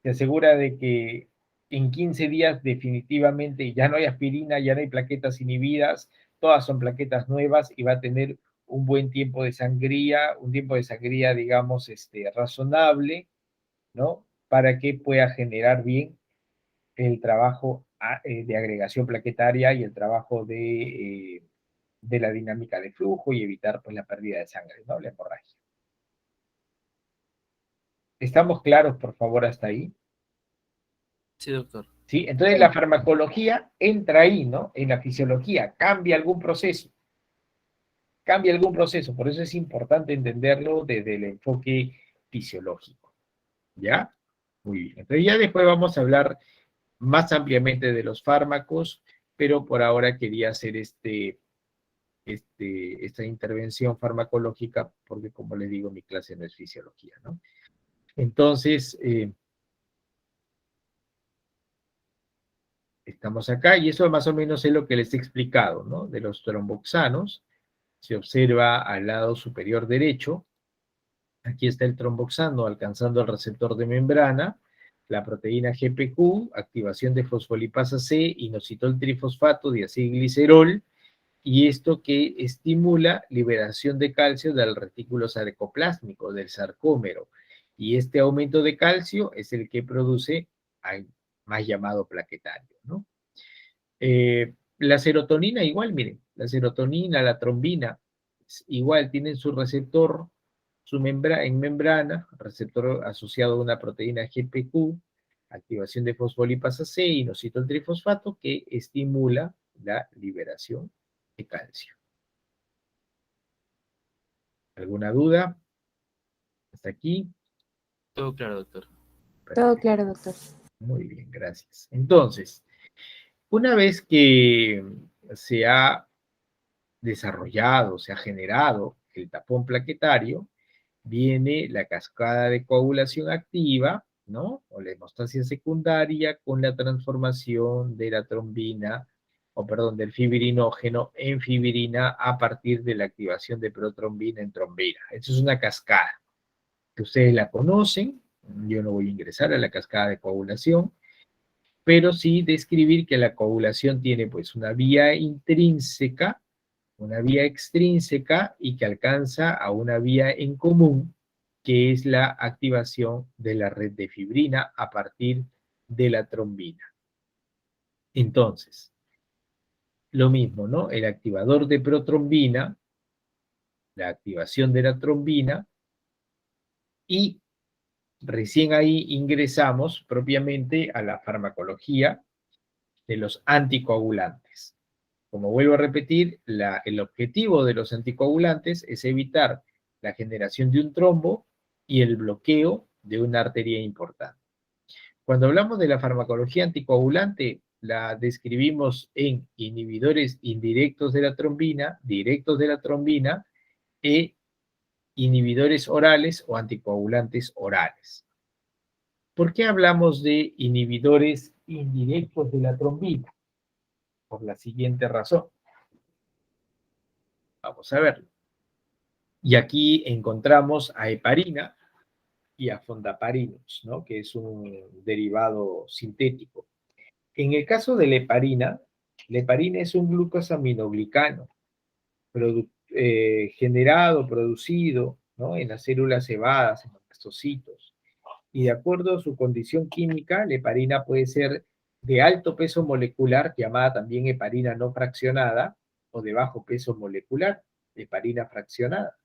Se asegura de que en 15 días definitivamente ya no hay aspirina, ya no hay plaquetas inhibidas, todas son plaquetas nuevas y va a tener un buen tiempo de sangría, un tiempo de sangría, digamos, razonable, ¿no? Para que pueda generar bien el trabajo de agregación plaquetaria y el trabajo de la dinámica de flujo y evitar pues la pérdida de sangre, ¿no? La hemorragia. ¿Estamos claros, por favor, hasta ahí? Sí, doctor. ¿Sí? Entonces la farmacología entra ahí, ¿no? En la fisiología, cambia algún proceso. Cambia algún proceso, por eso es importante entenderlo desde el enfoque fisiológico. ¿Ya? Muy bien. Entonces ya después vamos a hablar más ampliamente de los fármacos, pero por ahora quería hacer esta intervención farmacológica, porque como les digo, mi clase no es fisiología, ¿no? Entonces, estamos acá, y eso más o menos es lo que les he explicado, ¿no? De los tromboxanos, se observa al lado superior derecho, aquí está el tromboxano alcanzando el receptor de membrana, la proteína GPQ, activación de fosfolipasa C, inositol trifosfato, diacilglicerol, y esto que estimula liberación de calcio del retículo sarcoplásmico, del sarcómero. Y este aumento de calcio es el que produce al más llamado plaquetario, ¿no? La serotonina igual, miren, la serotonina, la trombina, igual tienen su receptor en membrana, receptor asociado a una proteína GPQ, activación de fosfolipasa C, inositol trifosfato, que estimula la liberación de calcio. ¿Alguna duda? ¿Hasta aquí? Todo claro, doctor. Perfecto. Todo claro, doctor. Muy bien, gracias. Entonces, una vez que se ha desarrollado, se ha generado el tapón plaquetario, viene la cascada de coagulación activa, ¿no? O la hemostasia secundaria con la transformación de la trombina, del fibrinógeno en fibrina a partir de la activación de protrombina en trombina. Esto es una cascada que ustedes la conocen. Yo no voy a ingresar a la cascada de coagulación, pero sí describir que la coagulación tiene pues una vía intrínseca, una vía extrínseca y que alcanza a una vía en común, que es la activación de la red de fibrina a partir de la trombina. Entonces, lo mismo, ¿no? El activador de protrombina, la activación de la trombina, y recién ahí ingresamos propiamente a la farmacología de los anticoagulantes. Como vuelvo a repetir, el objetivo de los anticoagulantes es evitar la generación de un trombo y el bloqueo de una arteria importante. Cuando hablamos de la farmacología anticoagulante, la describimos en inhibidores indirectos de la trombina, directos de la trombina, e inhibidores orales o anticoagulantes orales. ¿Por qué hablamos de inhibidores indirectos de la trombina? Por la siguiente razón. Vamos a verlo. Y aquí encontramos a heparina y a fondaparinux, ¿no? Que es un derivado sintético. En el caso de la heparina es un glucosaminoglicano producido, ¿no? En las células cebadas, en los mastocitos. Y de acuerdo a su condición química, la heparina puede ser de alto peso molecular, llamada también heparina no fraccionada, o de bajo peso molecular, heparina fraccionada,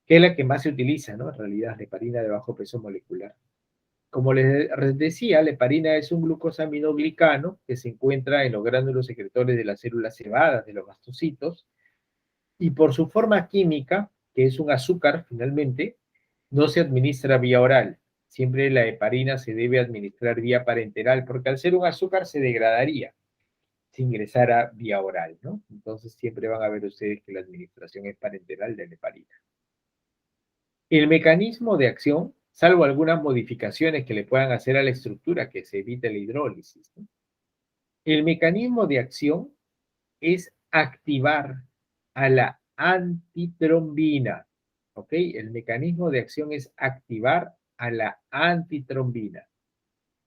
que es la que más se utiliza, ¿no? En realidad, la heparina de bajo peso molecular. Como les decía, la heparina es un glucosaminoglicano que se encuentra en los gránulos secretores de las células cebadas, de los mastocitos, y por su forma química, que es un azúcar finalmente, no se administra vía oral. Siempre la heparina se debe administrar vía parenteral, porque al ser un azúcar se degradaría si ingresara vía oral, ¿no? Entonces siempre van a ver ustedes que la administración es parenteral de la heparina. El mecanismo de acción, salvo algunas modificaciones que le puedan hacer a la estructura, que se evite la hidrólisis, ¿no? El mecanismo de acción es activar a la antitrombina, ¿ok? El mecanismo de acción es activar a la antitrombina.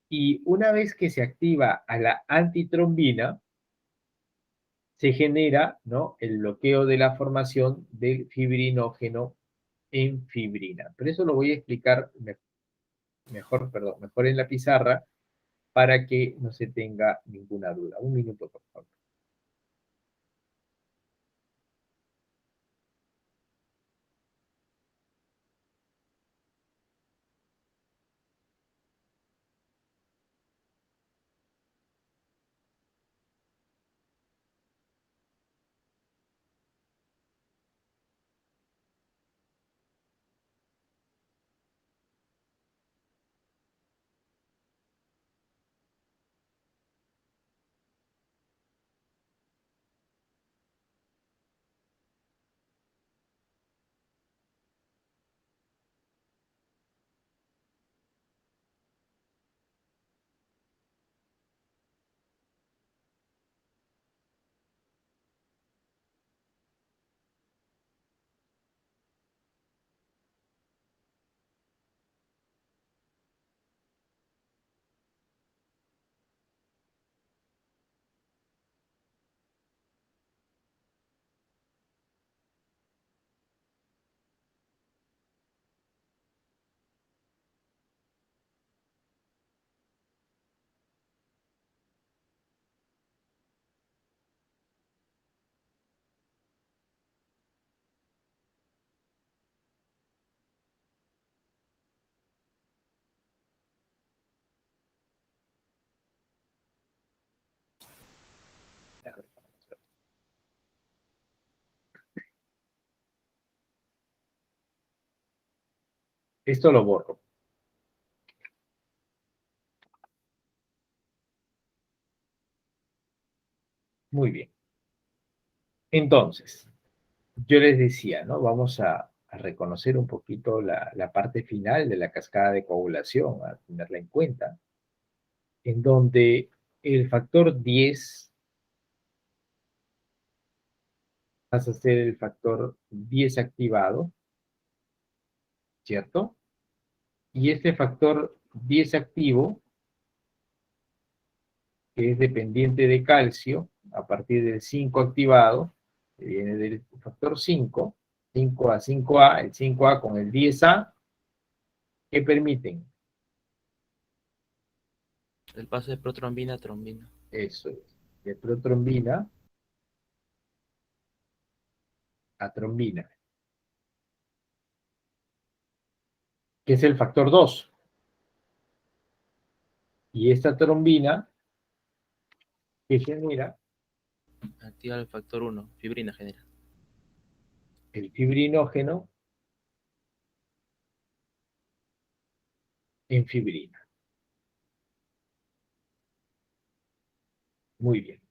Y una vez que se activa a la antitrombina, se genera, ¿no?, el bloqueo de la formación del fibrinógeno en fibrina. Pero eso lo voy a explicar mejor en la pizarra para que no se tenga ninguna duda. Un minuto, por favor. Esto lo borro. Muy bien. Entonces, yo les decía, ¿no? Vamos a reconocer un poquito la parte final de la cascada de coagulación, a tenerla en cuenta, en donde el factor 10 pasa a ser el factor 10 activado, ¿cierto? Y este factor 10 activo, que es dependiente de calcio, a partir del 5 activado, que viene del factor 5, 5A, 5A, el 5A con el 10A, ¿qué permiten? El paso de protrombina a trombina. Eso es, de protrombina a trombina, que es el factor 2. Y esta trombina, ¿qué genera? Activa el factor 1, fibrina genera. El fibrinógeno en fibrina. Muy bien.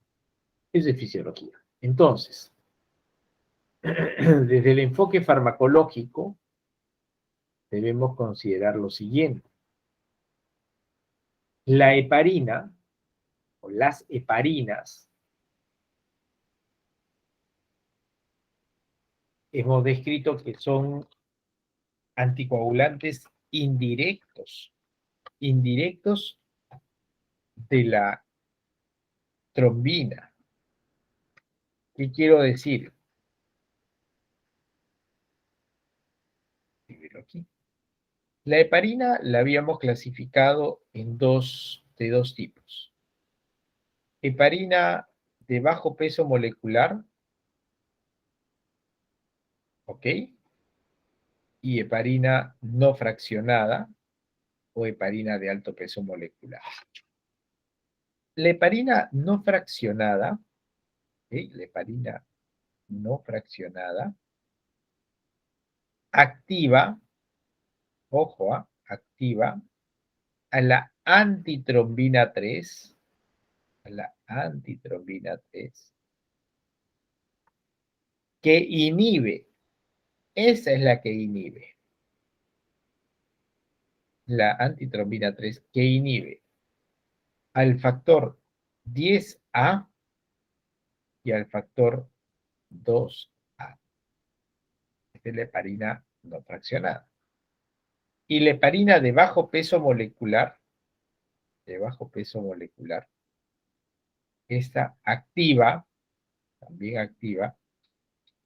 Es de fisiología. Entonces, desde el enfoque farmacológico, debemos considerar lo siguiente. La heparina, o las heparinas, hemos descrito que son anticoagulantes indirectos de la trombina. ¿Qué quiero decir? Aquí. La heparina la habíamos clasificado en de dos tipos. heparina de bajo peso molecular, ¿ok? Y heparina no fraccionada o heparina de alto peso molecular. La heparina no fraccionada, ¿ok? La heparina no fraccionada activa, ojo, activa a la antitrombina 3, que inhibe, esa es la que inhibe, la antitrombina 3 que inhibe al factor 10A y al factor 2A. Esta es la heparina no fraccionada. Y la heparina de bajo peso molecular, esta activa, también activa,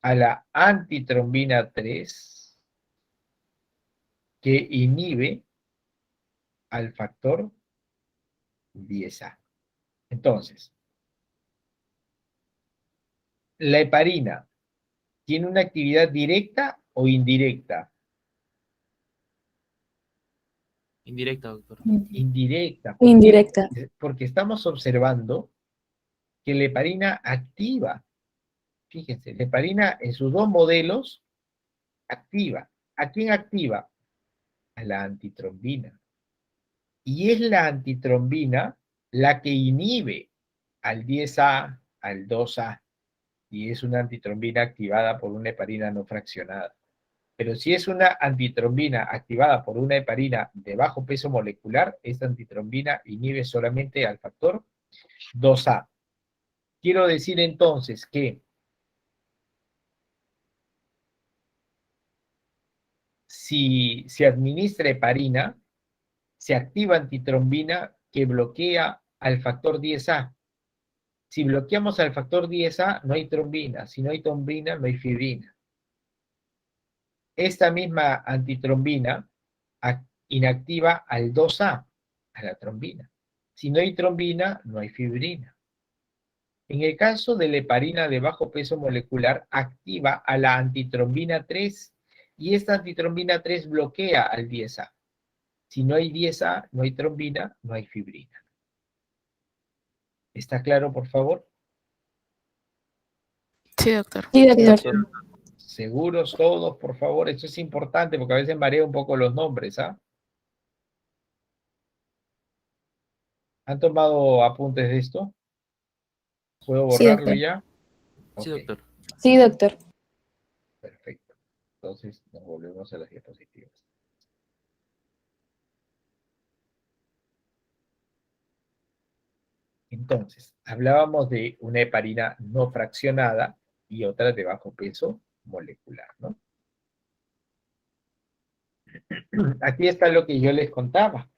a la antitrombina 3 que inhibe al factor 10A. Entonces, la heparina tiene una actividad directa o indirecta. Indirecta, doctor. Indirecta. Indirecta. Porque estamos observando que la heparina activa. Fíjense, la heparina en sus dos modelos activa. ¿A quién activa? A la antitrombina. Y es la antitrombina la que inhibe al 10A, al 2A. Y es una antitrombina activada por una heparina no fraccionada. Pero si es una antitrombina activada por una heparina de bajo peso molecular, esta antitrombina inhibe solamente al factor 2A. Quiero decir entonces que si se administra heparina, se activa antitrombina que bloquea al factor 10A. Si bloqueamos al factor 10A, no hay trombina. Si no hay trombina, no hay fibrina. Esta misma antitrombina inactiva al 2A, a la trombina. Si no hay trombina, no hay fibrina. En el caso de la heparina de bajo peso molecular, activa a la antitrombina 3 y esta antitrombina 3 bloquea al 10A. Si no hay 10A, no hay trombina, no hay fibrina. ¿Está claro, por favor? Sí, doctor. Sí, doctor. ¿Seguros todos, por favor? Esto es importante porque a veces marea un poco los nombres, ¿ah? ¿Han tomado apuntes de esto? ¿Puedo borrarlo ya? Sí, doctor. Sí, doctor. Perfecto. Entonces nos volvemos a las diapositivas. Entonces, hablábamos de una heparina no fraccionada y otra de bajo peso molecular, ¿no? Aquí está lo que yo les contaba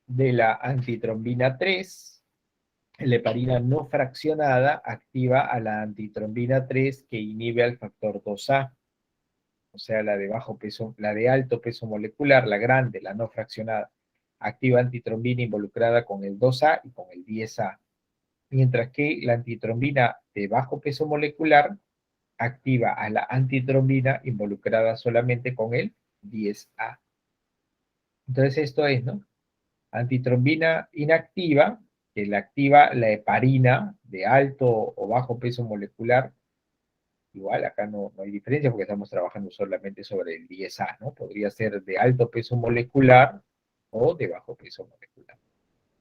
de la antitrombina 3. La heparina no fraccionada activa a la antitrombina 3 que inhibe al factor 2A. O sea, la de bajo peso, la de alto peso molecular, la grande, la no fraccionada, activa antitrombina involucrada con el 2A y con el 10A. Mientras que la antitrombina de bajo peso molecular activa a la antitrombina involucrada solamente con el 10A. Entonces esto es, ¿no? Antitrombina inactiva, que la activa la heparina de alto o bajo peso molecular. Igual acá no hay diferencia porque estamos trabajando solamente sobre el 10A, ¿no? Podría ser de alto peso molecular o de bajo peso molecular.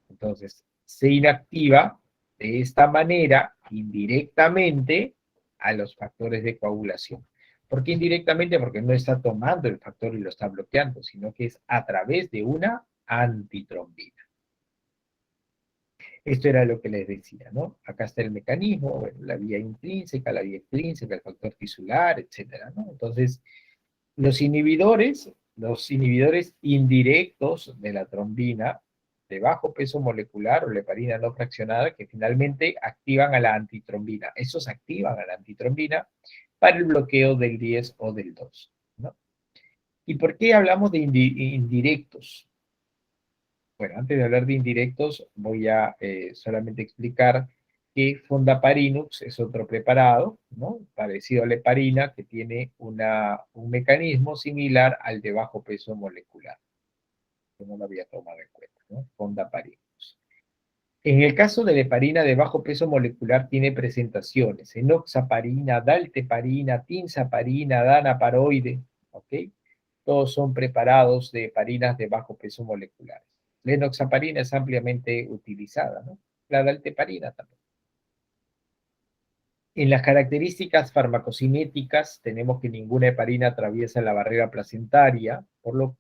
Entonces, se inactiva de esta manera indirectamente a los factores de coagulación. ¿Por qué indirectamente? Porque no está tomando el factor y lo está bloqueando, sino que es a través de una antitrombina. Esto era lo que les decía, ¿no? Acá está el mecanismo, bueno, la vía intrínseca, la vía extrínseca, el factor tisular, etcétera, ¿no? Entonces, los inhibidores indirectos de la trombina de bajo peso molecular o la heparina no fraccionada que finalmente activan a la antitrombina. Esos activan a la antitrombina para el bloqueo del 10 o del 2, ¿no? ¿Y por qué hablamos de indirectos? Bueno, antes de hablar de indirectos, voy a solamente explicar que Fondaparinux es otro preparado, ¿no? Parecido a la heparina, que tiene un mecanismo similar al de bajo peso molecular. Que no lo había tomado en cuenta, ¿no? Fondaparinux. En el caso de la heparina de bajo peso molecular tiene presentaciones: enoxaparina, dalteparina, tinzaparina, danaparoide, ¿ok? Todos son preparados de heparinas de bajo peso molecular. La enoxaparina es ampliamente utilizada, ¿no? La dalteparina también. En las características farmacocinéticas tenemos que ninguna heparina atraviesa la barrera placentaria, por lo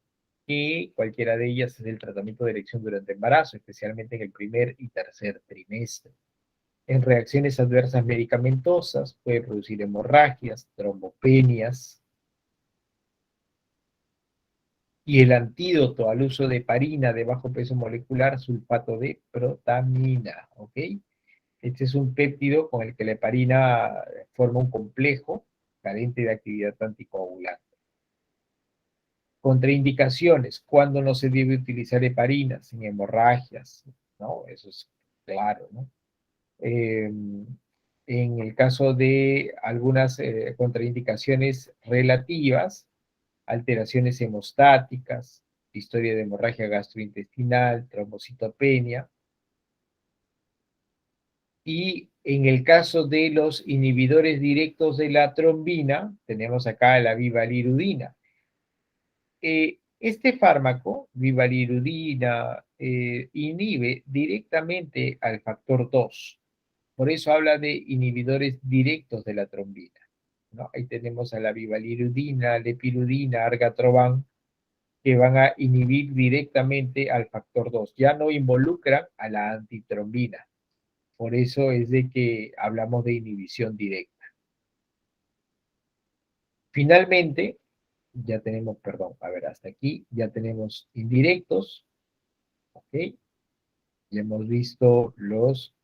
que cualquiera de ellas es el tratamiento de elección durante embarazo, especialmente en el primer y tercer trimestre. En reacciones adversas medicamentosas puede producir hemorragias, trombopenias, y el antídoto al uso de heparina de bajo peso molecular, sulfato de protamina, ¿ok? Este es un péptido con el que la heparina forma un complejo carente de actividad anticoagulante. Contraindicaciones: cuando no se debe utilizar heparina, sin hemorragias, ¿no? Eso es claro, ¿no? En el caso de algunas contraindicaciones relativas, alteraciones hemostáticas, historia de hemorragia gastrointestinal, trombocitopenia. Y en el caso de los inhibidores directos de la trombina, tenemos acá la vivalirudina. Este fármaco, vivalirudina, inhibe directamente al factor 2. Por eso habla de inhibidores directos de la trombina, ¿no? Ahí tenemos a la vivalirudina, lepirudina, argatroban, que van a inhibir directamente al factor 2. Ya no involucran a la antitrombina. Por eso es de que hablamos de inhibición directa. Finalmente, ya tenemos, perdón, a ver, hasta aquí, ya tenemos indirectos, ¿ok? Ya hemos visto los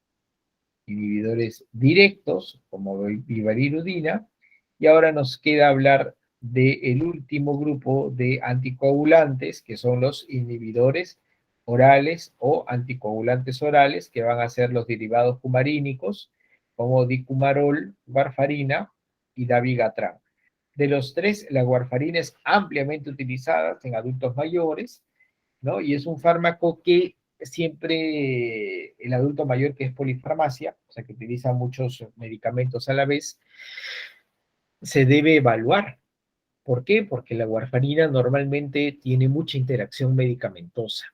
inhibidores directos, como vivalirudina, y ahora nos queda hablar del último grupo de anticoagulantes, que son los inhibidores orales o anticoagulantes orales, que van a ser los derivados cumarínicos, como dicumarol, warfarina y dabigatran. De los tres, la warfarina es ampliamente utilizada en adultos mayores, ¿no? Y es un fármaco que siempre el adulto mayor, que es polifarmacia, o sea que utiliza muchos medicamentos a la vez, se debe evaluar. ¿Por qué? Porque la warfarina normalmente tiene mucha interacción medicamentosa.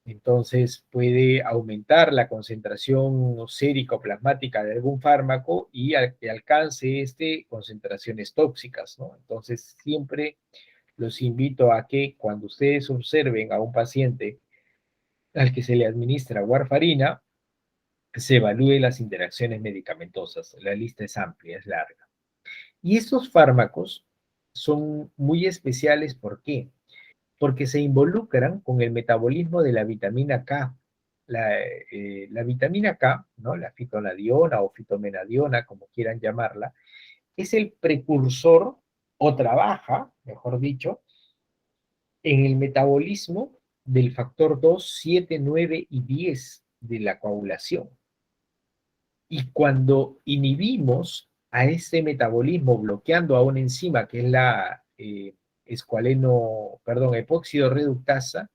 Entonces puede aumentar la concentración sérica o plasmática de algún fármaco y que alcance concentraciones tóxicas, ¿no? Entonces siempre los invito a que cuando ustedes observen a un paciente al que se le administra warfarina, se evalúe las interacciones medicamentosas. La lista es amplia, es larga. Y estos fármacos son muy especiales, ¿por qué? Porque se involucran con el metabolismo de la vitamina K. La vitamina K, ¿no? La fitonadiona o fitomenadiona, como quieran llamarla, es el precursor, o trabaja, mejor dicho, en el metabolismo del factor 2, 7, 9 y 10 de la coagulación. Y cuando inhibimos a ese metabolismo bloqueando a una enzima que es la epóxido reductasa,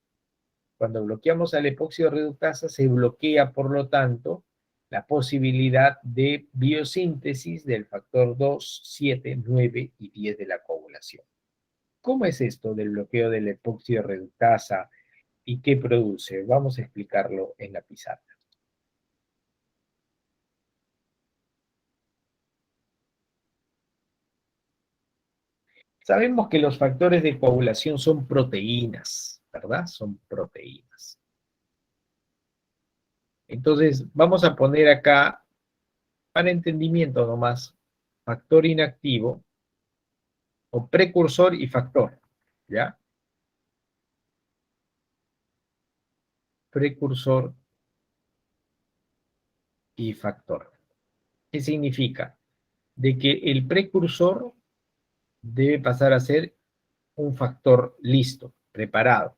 cuando bloqueamos a la epóxido reductasa se bloquea, por lo tanto, la posibilidad de biosíntesis del factor 2, 7, 9 y 10 de la coagulación. ¿Cómo es esto del bloqueo de la epóxido reductasa y qué produce? Vamos a explicarlo en la pizarra. Sabemos que los factores de coagulación son proteínas, ¿verdad? Son proteínas. Entonces, vamos a poner acá, para entendimiento nomás, factor inactivo, o precursor y factor, ¿ya? Precursor y factor. ¿Qué significa? De que el precursor debe pasar a ser un factor listo, preparado.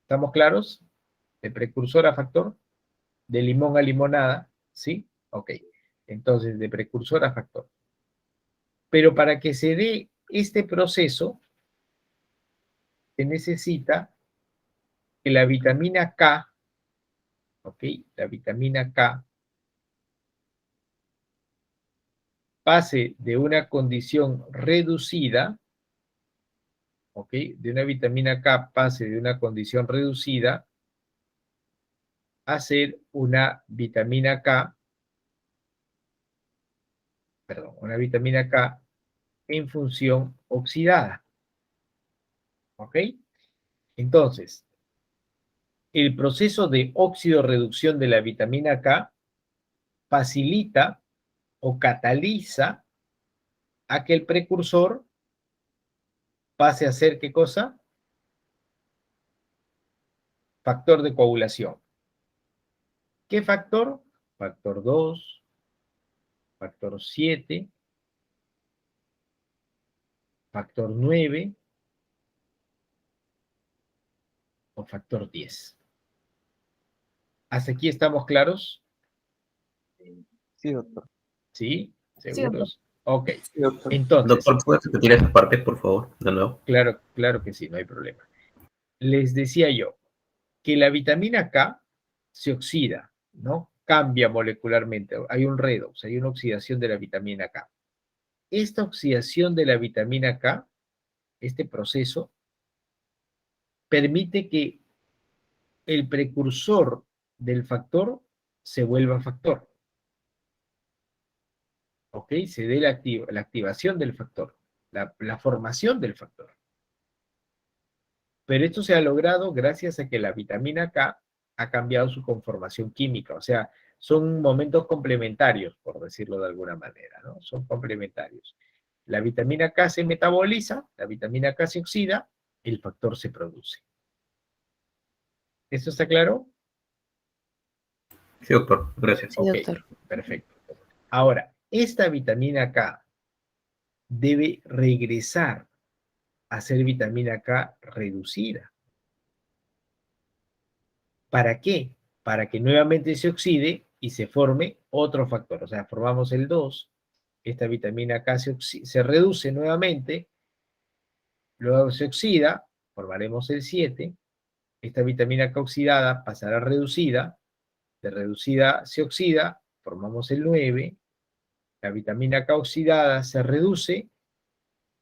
¿Estamos claros? De precursor a factor, de limón a limonada, ¿sí? Ok. Entonces, de precursor a factor. Pero para que se dé este proceso, se necesita que la vitamina K, ¿ok? La vitamina K pase de una condición reducida, ¿ok? De una vitamina K pase de una condición reducida a ser una vitamina K, perdón, una vitamina K en función oxidada, ¿ok? Entonces, el proceso de óxido-reducción de la vitamina K facilita o cataliza a que el precursor pase a ser, ¿qué cosa? Factor de coagulación. ¿Qué factor? Factor 2, factor 7, factor 9 o factor 10. ¿Hasta aquí estamos claros? Sí, doctor. ¿Sí? Sí, doctor. ¿Seguros? Ok. Sí, doctor. Entonces, Doctor, ¿puedes repetir esa parte, por favor, de nuevo? claro, claro que sí, no hay problema. Les decía yo que la vitamina K se oxida, ¿no? Cambia molecularmente. Hay un redox, hay una oxidación de la vitamina K. Esta oxidación de la vitamina K, este proceso, permite que el precursor del factor se vuelva factor. ¿Ok? Se dé la activación del factor, la formación del factor. Pero esto se ha logrado gracias a que la vitamina K ha cambiado su conformación química. O sea, son momentos complementarios, por decirlo de alguna manera, ¿no? Son complementarios. La vitamina K se metaboliza, la vitamina K se oxida, el factor se produce. ¿Esto está claro? Sí, doctor, gracias. Sí, Ok, doctor. perfecto. Ahora, esta vitamina K debe regresar a ser vitamina K reducida. ¿Para qué? Para que nuevamente se oxide y se forme otro factor. O sea, formamos el 2, esta vitamina K se reduce nuevamente, luego se oxida, formaremos el 7, esta vitamina K oxidada pasará reducida, de reducida se oxida, formamos el 9, la vitamina K oxidada se reduce,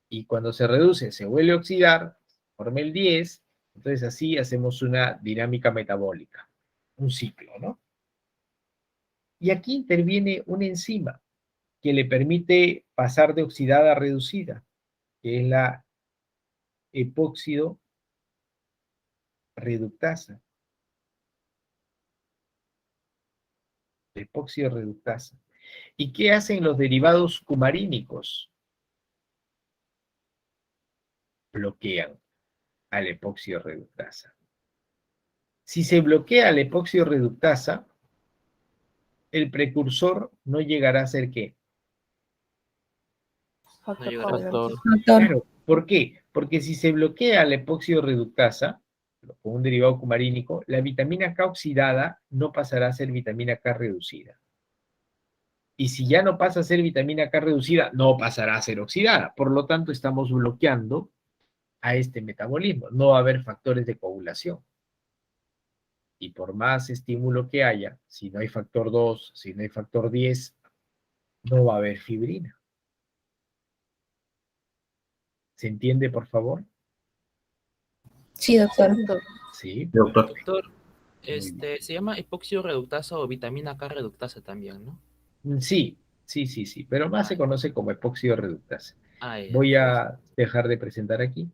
y cuando se reduce se vuelve a oxidar, forma el 10, entonces así hacemos una dinámica metabólica, un ciclo, ¿no? Y aquí interviene una enzima que le permite pasar de oxidada a reducida, que es la epóxido reductasa. Epóxido reductasa. ¿Y qué hacen los derivados cumarínicos? Bloquean al epóxido reductasa. Si se bloquea al epóxido reductasa, el precursor no llegará a ser ¿qué? Factor. Claro, ¿por qué? Porque si se bloquea el epóxido reductasa, con un derivado cumarínico, la vitamina K oxidada no pasará a ser vitamina K reducida. Y si ya no pasa a ser vitamina K reducida, no pasará a ser oxidada. Por lo tanto, estamos bloqueando a este metabolismo. No va a haber factores de coagulación. Y por más estímulo que haya, si no hay factor 2, si no hay factor 10, no va a haber fibrina. ¿Se entiende, por favor? Sí, doctor. Sí. Doctor. Doctor, se llama epóxido reductasa o vitamina K reductasa también, ¿no? Sí, pero más se conoce como epóxido reductasa. Voy a dejar de presentar aquí.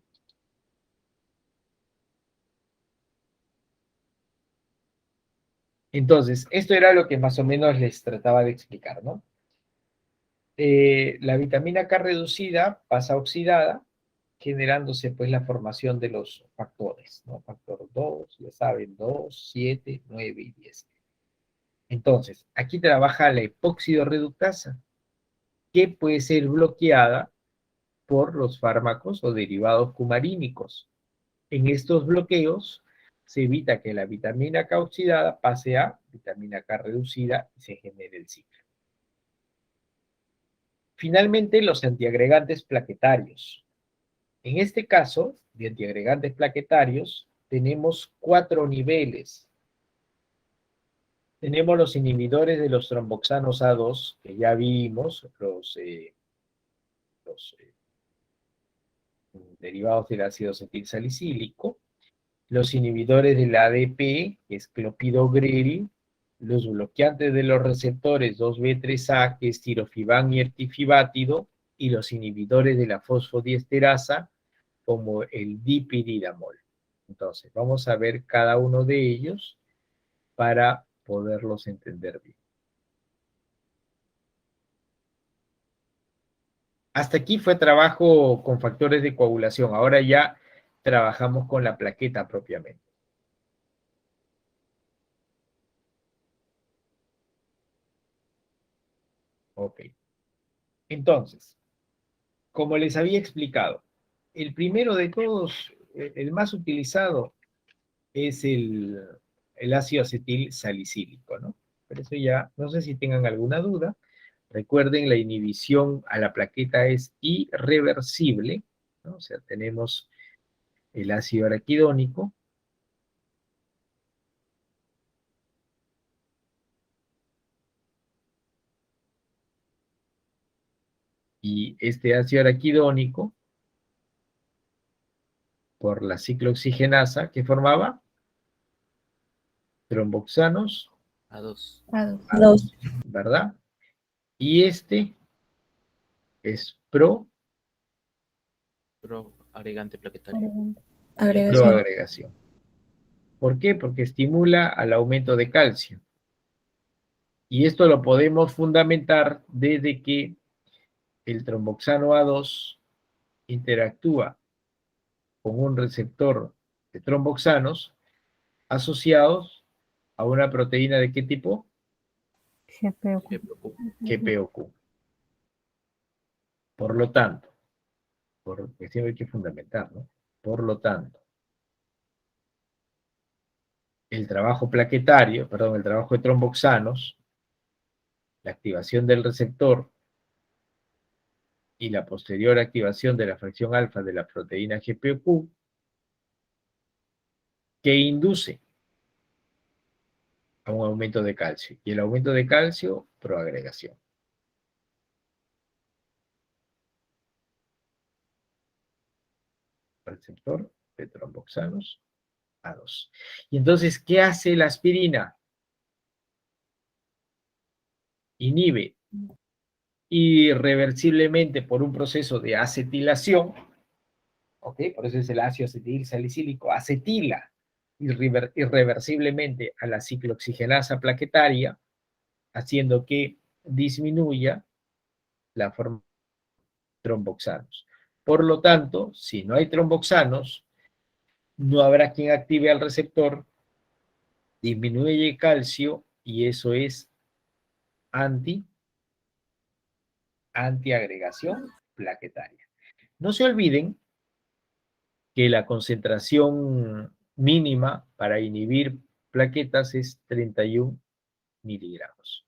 Entonces, esto era lo que más o menos les trataba de explicar, ¿no? La vitamina K reducida pasa oxidada, generándose pues la formación de los factores, ¿no? Factor 2, ya saben, 2, 7, 9 y 10. Entonces, aquí trabaja la epóxido reductasa, que puede ser bloqueada por los fármacos o derivados cumarínicos. En estos bloqueos se evita que la vitamina K oxidada pase a vitamina K reducida y se genere el ciclo. finalmente, los antiagregantes plaquetarios. En este caso, de antiagregantes plaquetarios, tenemos 4 niveles. Tenemos los inhibidores de los tromboxanos A2, que ya vimos, los derivados del ácido acetilsalicílico, los inhibidores del ADP, que es clopidogrel, los bloqueantes de los receptores 2B3A, que es tirofibán y ertifibátido, y los inhibidores de la fosfodiesterasa, como el dipiridamol. Entonces, vamos a ver cada uno de ellos para poderlos entender bien. Hasta aquí fue trabajo con factores de coagulación. Ahora ya trabajamos con la plaqueta propiamente. Ok. Entonces, como les había explicado, el primero de todos, el más utilizado, es el ácido acetil salicílico, ¿no? Por eso ya, no sé si tengan alguna duda. Recuerden, la inhibición a la plaqueta es irreversible, ¿no? O sea, tenemos el ácido araquidónico, y este ácido araquidónico, por la ciclooxigenasa que formaba, tromboxanos A2. A2. ¿Verdad? Y este es pro Agregante plaquetario. Agregación. proagregación. ¿Por qué? Porque estimula al aumento de calcio. Y esto lo podemos fundamentar desde que el tromboxano A2 interactúa con un receptor de tromboxanos asociados a una proteína ¿de qué tipo? GPOQ. GPOQ. Por lo tanto, por cuestión hay que fundamentar, ¿no? Por lo tanto, el trabajo plaquetario, perdón, el trabajo de tromboxanos, la activación del receptor y la posterior activación de la fracción alfa de la proteína GPOQ, que induce a un aumento de calcio. Y el aumento de calcio, proagregación. Receptor de tromboxanos A2. Y entonces, ¿qué hace la aspirina? Inhibe irreversiblemente por un proceso de acetilación, ¿ok? Por eso es el ácido acetil salicílico, acetila irreversiblemente a la ciclooxigenasa plaquetaria, haciendo que disminuya la forma de tromboxanos. Por lo tanto, si no hay tromboxanos, no habrá quien active al receptor, disminuye el calcio y eso es antiagregación plaquetaria. No se olviden que la concentración mínima para inhibir plaquetas es 31 miligramos.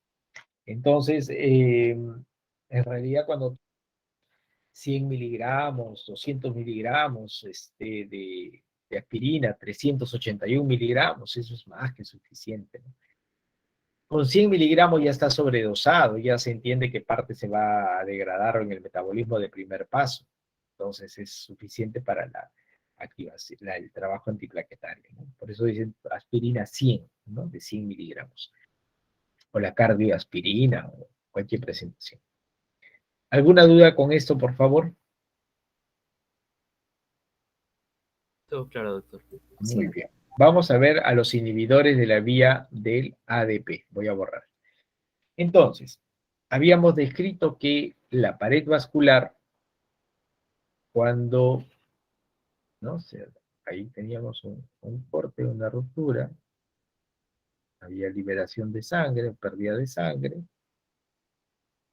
Entonces, en realidad cuando 100 miligramos, 200 miligramos de aspirina, 381 miligramos, eso es más que suficiente, ¿no? Con 100 miligramos ya está sobredosado, ya se entiende que parte se va a degradar en el metabolismo de primer paso. Entonces es suficiente para la activación, el trabajo antiplaquetario, ¿no? Por eso dicen aspirina 100, ¿no? De 100 miligramos. O la cardioaspirina, o cualquier presentación. ¿Alguna duda con esto, por favor? Todo claro, doctor. Muy bien. Vamos a ver a los inhibidores de la vía del ADP. Voy a borrar. Entonces, habíamos descrito que la pared vascular, cuando, ¿no? Ahí teníamos un corte, una ruptura, había liberación de sangre, pérdida de sangre,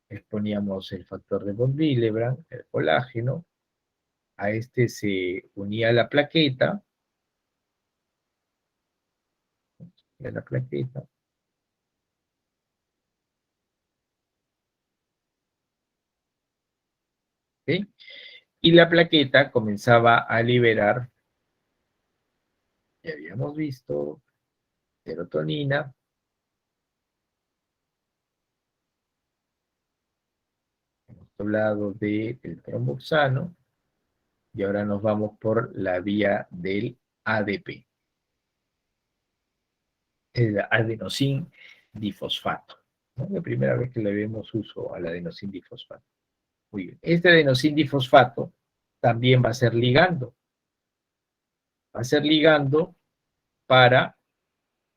exponíamos el factor de von Willebrand, el colágeno, a este se unía la plaqueta, . ¿Ok? Y la plaqueta comenzaba a liberar, ya habíamos visto, serotonina, hemos hablado del tromboxano, y ahora nos vamos por la vía del ADP, el adenosín difosfato, ¿no? La primera vez que le vemos uso al adenosín difosfato. Muy bien. Este adenosín difosfato también va a ser ligando. Va a ser ligando para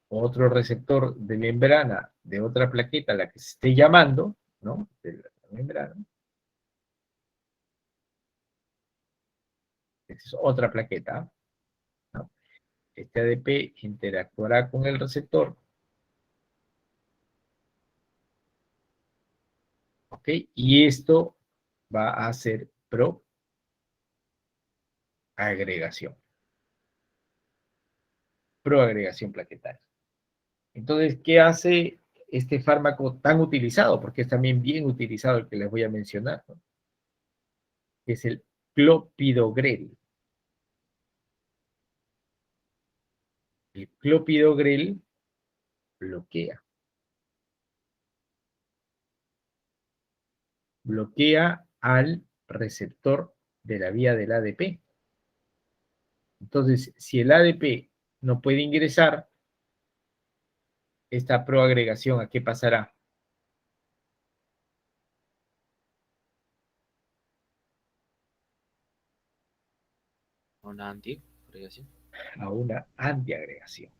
otro receptor de membrana de otra plaqueta, la que se esté llamando, ¿no? De la membrana. Esta es otra plaqueta, ¿no? Este ADP interactuará con el receptor. ¿Ok? Y esto va a ser proagregación. Proagregación plaquetaria. Entonces, ¿qué hace este fármaco tan utilizado? Porque es también bien utilizado el que les voy a mencionar, ¿no? Es el clopidogrel. El clopidogrel bloquea al receptor de la vía del ADP. Entonces, si el ADP no puede ingresar, esta proagregación, ¿a qué pasará? Una antiagregación. A una antiagregación.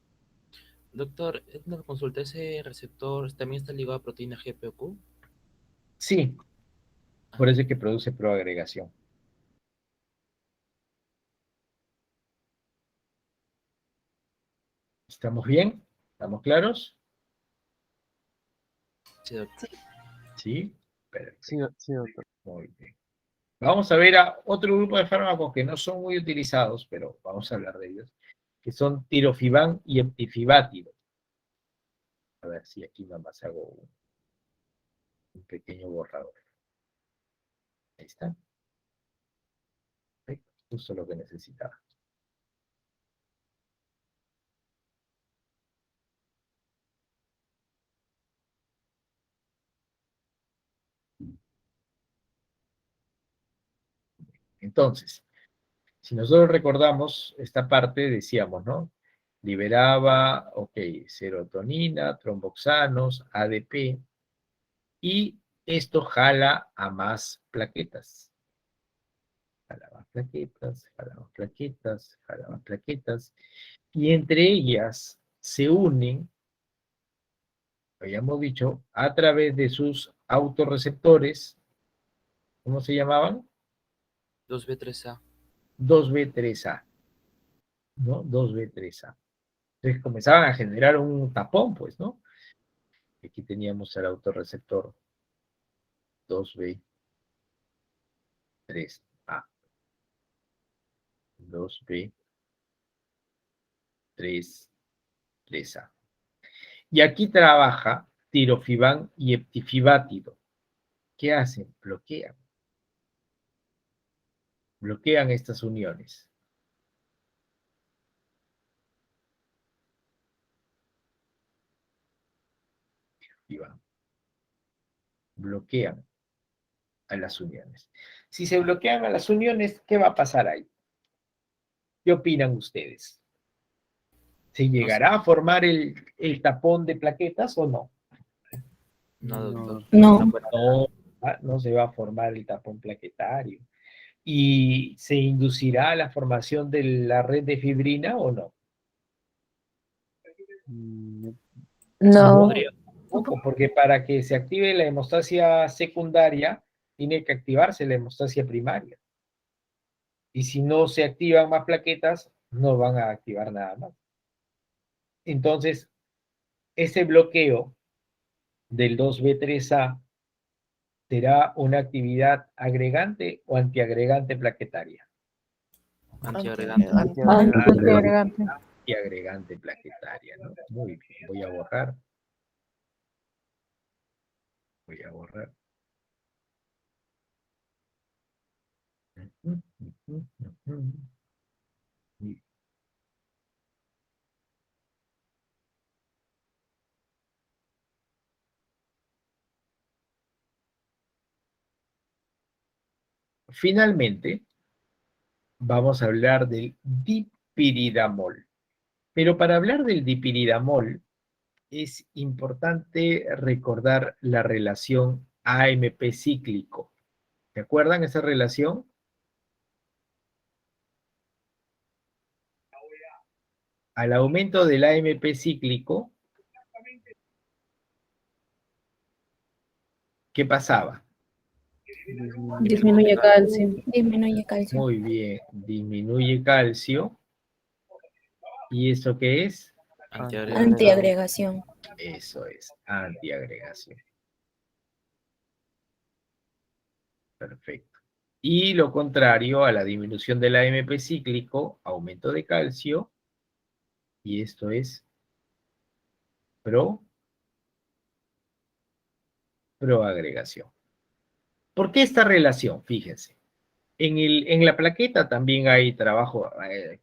Doctor, una consulta, ¿ese receptor también está ligado a proteína GPOQ? Sí, por eso es que produce proagregación. ¿Estamos bien? ¿Estamos claros? Sí, doctor. Sí, perfecto. Sí, doctor. Muy bien. Vamos a ver a otro grupo de fármacos que no son muy utilizados, pero vamos a hablar de ellos, que son tirofibán y eptifibátido. A ver si aquí nomás hago un pequeño borrador. Ahí está. Perfecto, justo lo que necesitaba. Entonces, si nosotros recordamos esta parte, decíamos, ¿no? Liberaba, ok, serotonina, tromboxanos, ADP, y esto jala a más plaquetas. Jala más plaquetas, jala más plaquetas, jala más plaquetas, y entre ellas se unen, habíamos dicho, a través de sus autorreceptores, ¿cómo se llamaban? 2B3A. 2B3A, ¿no? 2B3A. Entonces comenzaban a generar un tapón, pues, ¿no? Aquí teníamos el autorreceptor 2B3A. 2B3A. Y aquí trabaja tirofibán y eptifibátido. ¿Qué hacen? Bloquean. Bloquean estas uniones. Tirofibán. Bloquean a las uniones. Si se bloquean a las uniones, ¿qué va a pasar ahí? ¿Qué opinan ustedes? ¿Se llegará a formar el tapón de plaquetas o no? No, doctor. No. No se va a formar el tapón plaquetario. ¿Y se inducirá la formación de la red de fibrina o no? No. Porque para que se active la hemostasia secundaria, tiene que activarse la hemostasia primaria. Y si no se activan más plaquetas, no van a activar nada más. Entonces, ese bloqueo del 2B3A será una actividad agregante o antiagregante plaquetaria. Antiagregante. Antiagregante plaquetaria, ¿no? Muy bien, voy a borrar. Voy a borrar. Finalmente, vamos a hablar del dipiridamol. Pero para hablar del dipiridamol, es importante recordar la relación AMP cíclico. ¿Se acuerdan esa relación? Al aumento del AMP cíclico, ¿qué pasaba? Disminuye calcio. Disminuye calcio. Muy bien, disminuye calcio. ¿Y eso qué es? Antiagregación. Eso es, antiagregación. Perfecto. Y lo contrario a la disminución del AMP cíclico, aumento de calcio, y esto es proagregación. ¿Por qué esta relación? Fíjense. En la plaqueta también hay trabajo,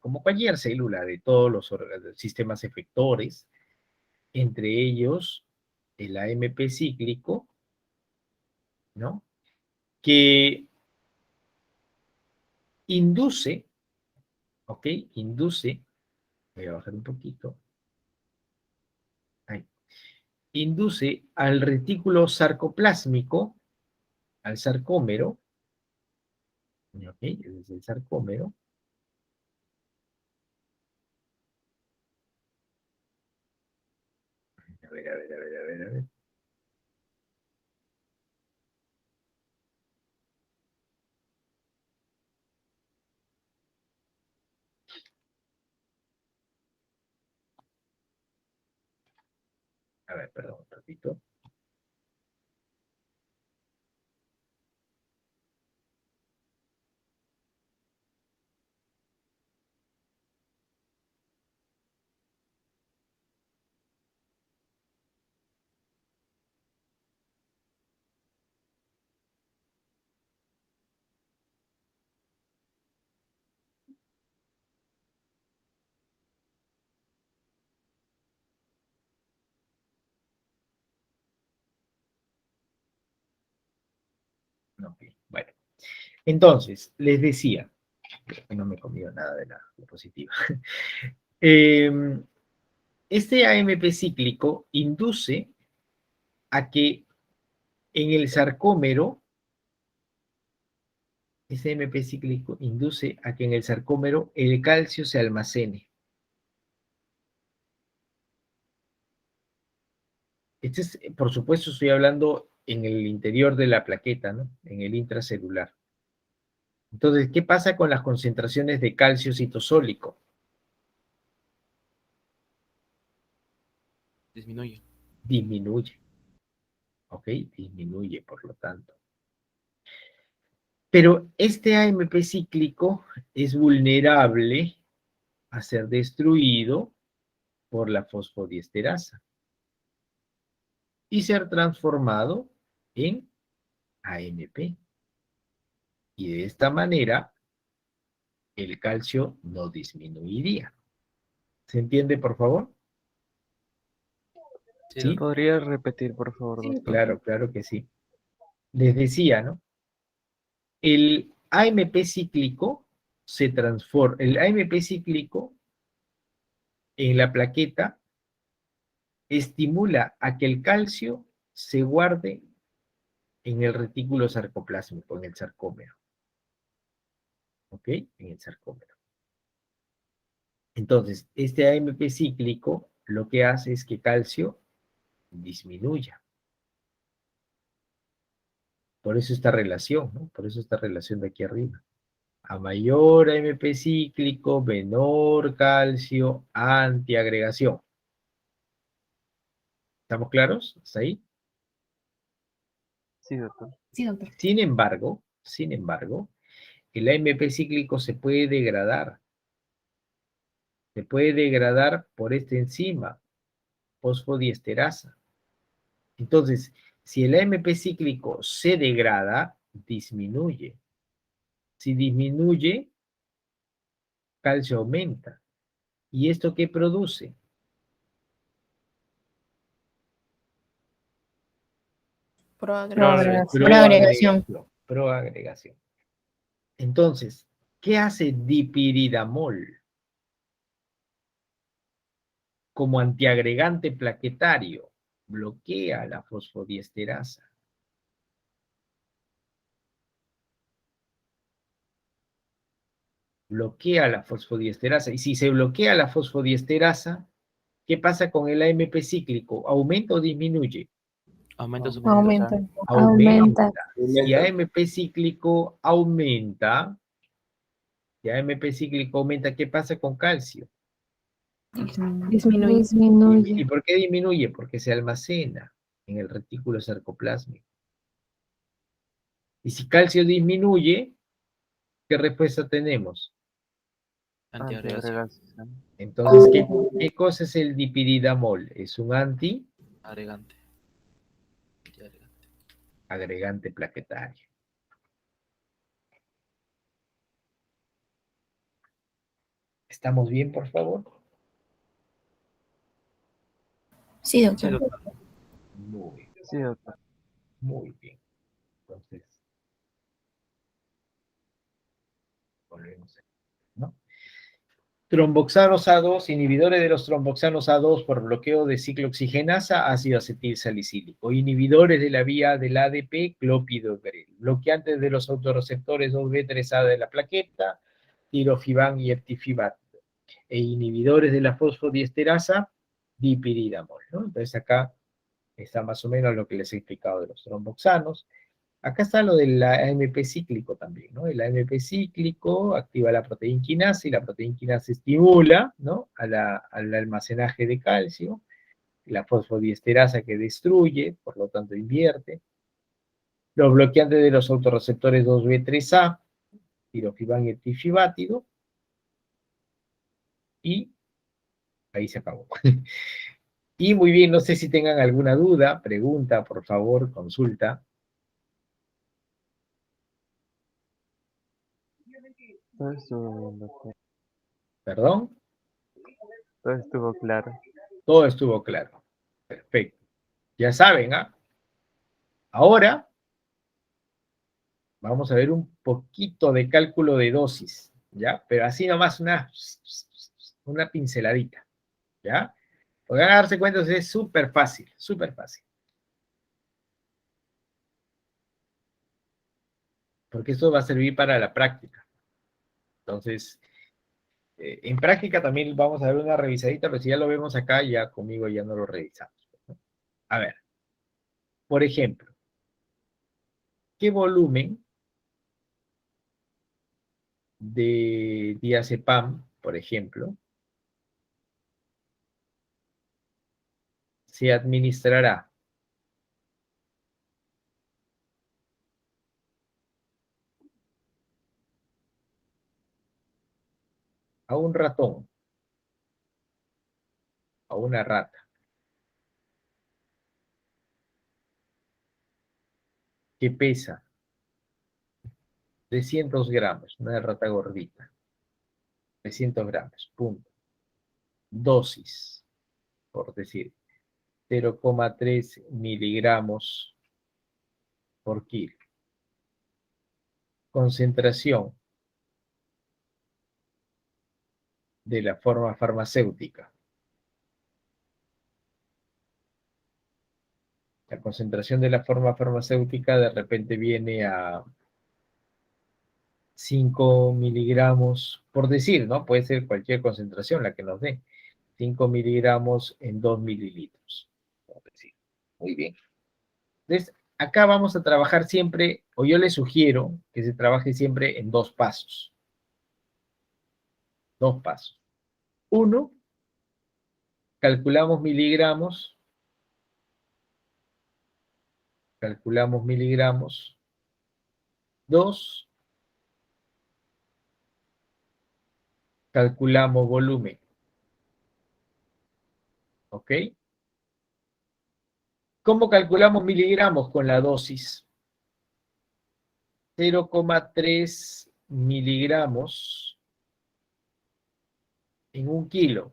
como cualquier célula, de todos los sistemas efectores, entre ellos el AMP cíclico, ¿no? Que induce, ¿ok? Induce, voy a bajar un poquito, ahí, induce al retículo sarcoplásmico, al sarcómero, ¿ok? Ese es el sarcómero. A ver, a ver, a ver, a ver, a ver. A ver, perdón, un ratito. Ok, bueno. Entonces, les decía, que no me he comido nada de la diapositiva. Este AMP cíclico induce a que en el sarcómero, este AMP cíclico induce a que en el sarcómero el calcio se almacene. Este es, por supuesto, estoy hablando en el interior de la plaqueta, ¿no? En el intracelular. Entonces, ¿qué pasa con las concentraciones de calcio citosólico? Disminuye. Disminuye. ¿Ok? Disminuye, por lo tanto. Pero este AMP cíclico es vulnerable a ser destruido por la fosfodiesterasa y ser transformado en AMP. Y de esta manera, el calcio no disminuiría. ¿Se entiende, por favor? ¿Sí? ¿Podría repetir, por favor, Sí, doctor? claro, claro que sí. Les decía, ¿no? El AMP cíclico se transforma, el AMP cíclico en la plaqueta estimula a que el calcio se guarde en el retículo sarcoplásmico, en el sarcómero. ¿Ok? En el sarcómero. Entonces, este AMP cíclico lo que hace es que calcio disminuya. Por eso esta relación, ¿no? Por eso esta relación de aquí arriba. A mayor AMP cíclico, menor calcio, antiagregación. ¿Estamos claros? ¿Hasta ahí? Sí, doctor. Sí, doctor. Sin embargo, el AMP cíclico se puede degradar. Se puede degradar por esta enzima, fosfodiesterasa. Entonces, si el AMP cíclico se degrada, disminuye. Si disminuye, calcio aumenta. ¿Y esto qué produce? Proagregación. Proagregación. Entonces, ¿qué hace dipiridamol? Como antiagregante plaquetario, bloquea la fosfodiesterasa. Bloquea la fosfodiesterasa. Y si se bloquea la fosfodiesterasa, ¿qué pasa con el AMP cíclico? ¿Aumenta o disminuye? Aumenta su Aumenta. Aumenta. Si AMP cíclico aumenta, si AMP cíclico aumenta, ¿qué pasa con calcio? Disminuye. ¿Y por qué disminuye? Porque se almacena en el retículo sarcoplásmico. Y si calcio disminuye, ¿qué respuesta tenemos? Antiagregación. Entonces, ¿qué cosa es el dipiridamol? Es un Agregante. agregante plaquetario. ¿Estamos bien, por favor? Sí, doctor. Sí, doctor. Muy bien. Sí, doctor. Muy bien. Entonces, volvemos. ¿No? Tromboxanos A2, inhibidores de los tromboxanos A2 por bloqueo de ciclooxigenasa, ácido acetil salicílico. Inhibidores de la vía del ADP, clopidogrel. Bloqueantes de los autorreceptores 2B3A de la plaqueta, tirofiban y eptifibat. E inhibidores de la fosfodiesterasa, dipiridamol, ¿no? Entonces acá está más o menos lo que les he explicado de los tromboxanos. Acá está lo del AMP cíclico también, ¿no? El AMP cíclico activa la proteína quinasa y la proteína quinasa estimula, ¿no? Al almacenaje de calcio, la fosfodiesterasa que destruye, por lo tanto invierte. Los bloqueantes de los autorreceptores 2B3A, tirofiban y eptifibátido, y ahí se acabó. Y muy bien, no sé si tengan alguna duda, pregunta, por favor, consulta. Todo estuvo bien, doctor. ¿Perdón? Todo estuvo claro. Todo estuvo claro. Perfecto. Ya saben, ¿ah? Ahora vamos a ver un poquito de cálculo de dosis, ¿ya? Pero así nomás una pinceladita, ¿ya? Porque van a darse cuenta, es súper fácil, súper fácil. Porque esto va a servir para la práctica. Entonces, en práctica también vamos a ver una revisadita, pero si ya lo vemos acá, ya conmigo ya no lo revisamos, ¿no? A ver, por ejemplo, ¿qué volumen de diazepam, por ejemplo, se administrará a un ratón, a una rata, que pesa 300 gramos, una rata gordita, 300 gramos, punto. Dosis, por decir, 0,3 miligramos por kilo. Concentración de la forma farmacéutica. La concentración de la forma farmacéutica de repente viene a 5 miligramos, por decir, ¿no? Puede ser cualquier concentración la que nos dé. 5 miligramos en 2 mililitros, por decir. Muy bien. Entonces, acá vamos a trabajar siempre, o yo les sugiero que se trabaje siempre en 2 pasos. 2 pasos. 1, calculamos miligramos. Calculamos miligramos. 2, calculamos volumen. ¿Ok? ¿Cómo calculamos miligramos con la dosis? 0,3 miligramos en 1 kilo.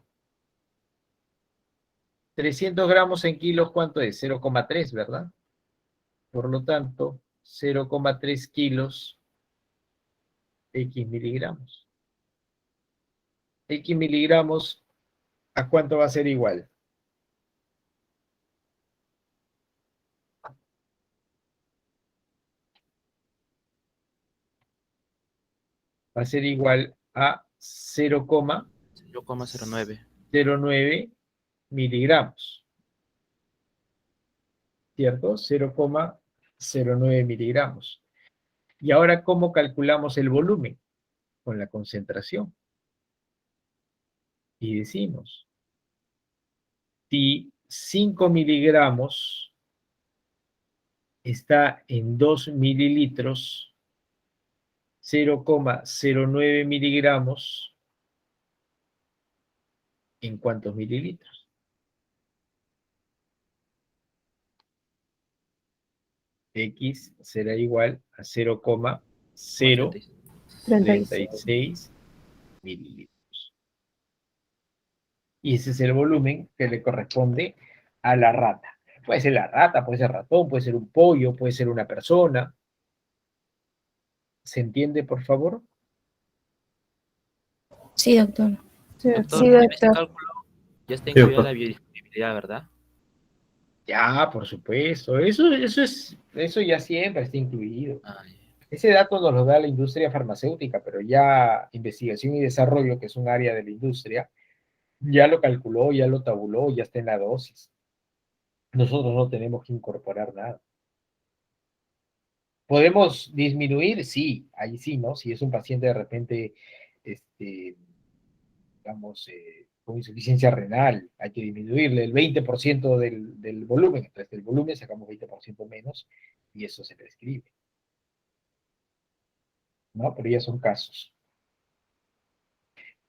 300 gramos en kilos, ¿cuánto es? 0,3, ¿verdad? Por lo tanto, 0,3 kilos, X miligramos. X miligramos, ¿a cuánto va a ser igual? Va a ser igual a 0,09. 0,09 miligramos. ¿Cierto? 0,09 miligramos. Y ahora, ¿cómo calculamos el volumen? Con la concentración. Y decimos, si 5 miligramos está en 2 mililitros, 0,09 miligramos, ¿en cuántos mililitros? X será igual a 0,036 mililitros. Y ese es el volumen que le corresponde a la rata. Puede ser la rata, puede ser ratón, puede ser un pollo, puede ser una persona. ¿Se entiende, por favor? Sí, doctor. Doctor, Sí, en este doctor. cálculo ya está incluida la biodisponibilidad, ¿verdad? Ya, por supuesto. Eso ya siempre está incluido. Ah, ya. Ese dato nos lo da la industria farmacéutica, pero ya investigación y desarrollo, que es un área de la industria, ya lo calculó, ya lo tabuló, ya está en la dosis. Nosotros no tenemos que incorporar nada. ¿Podemos disminuir? Sí, ahí sí, ¿no? Si es un paciente de repente, digamos, con insuficiencia renal, hay que disminuirle el 20% del volumen. Entonces, del volumen sacamos 20% menos y eso se prescribe. ¿No? Pero ya son casos.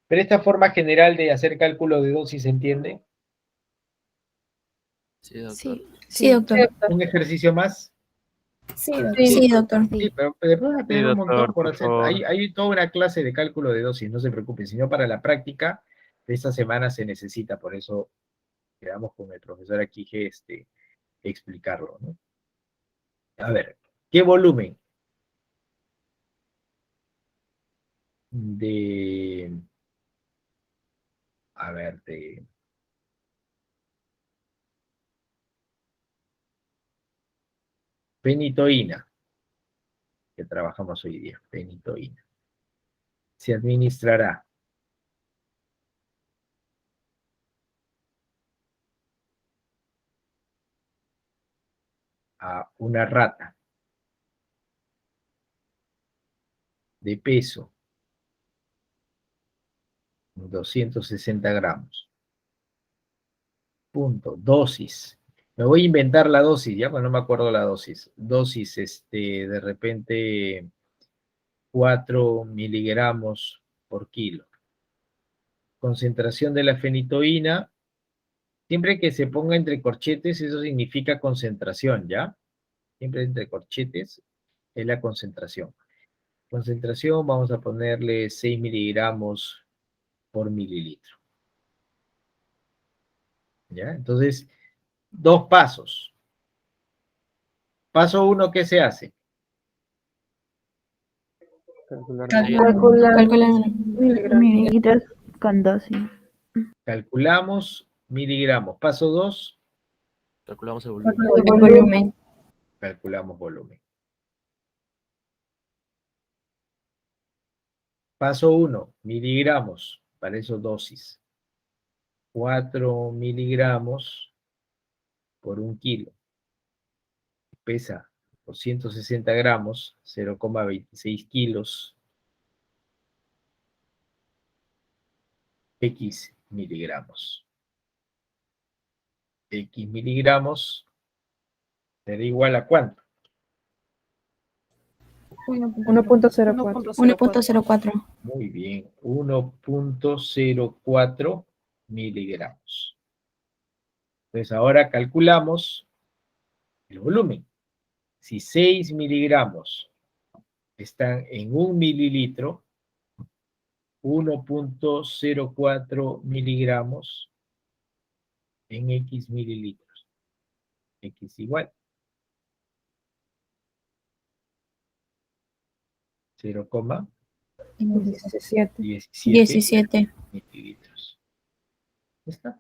Pero esta forma general de hacer cálculo de dosis, ¿se entiende? Sí, doctor. Sí, doctor. ¿Un ejercicio más? Sí, doctor. Sí, pero vamos a tener un montón doctor, por por hacer. favor. Hay toda una clase de cálculo de dosis, no se preocupen, sino para la práctica de esta semana se necesita, por eso quedamos con el profesor aquí que explicarlo, ¿no? A ver, ¿qué volumen de fenitoína, que trabajamos hoy día, fenitoína, se administrará a una rata de peso 260 gramos. Punto. Dosis. Me voy a inventar la dosis, ya, pues no me acuerdo la dosis. Dosis, de repente 4 miligramos por kilo. Concentración de la fenitoína. Siempre que se ponga entre corchetes, eso significa concentración, ¿ya? Siempre entre corchetes es la concentración. Concentración, vamos a ponerle 6 miligramos por mililitro. ¿Ya? Entonces, 2 pasos. Paso 1, ¿qué se hace? Calculamos Mililitros con dosis. Calculamos miligramos. Paso 2, Calculamos el volumen. el volumen. calculamos volumen. Paso 1, miligramos, para eso dosis. 4 miligramos por 1 kilo. Pesa 260 gramos, 0,26 kilos. X miligramos. X miligramos será igual a ¿cuánto? 1.04. 1.04. Muy bien, 1.04 miligramos. Entonces ahora calculamos el volumen. Si 6 miligramos están en 1 mililitro, 1.04 miligramos en X mililitros. X igual 0,17 mililitros. ¿Está?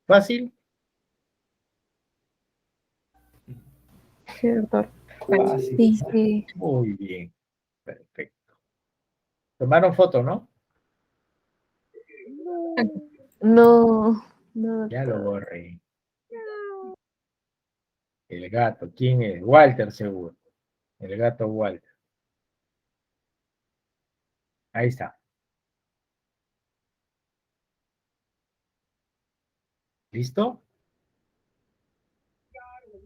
¿Fácil? Sí, doctor. Fácil. Sí. Muy bien. Perfecto. Tomaron foto, ¿no? No. Ya lo borré. El gato, ¿quién es? Walter, seguro. El gato Walter. Ahí está. ¿Listo?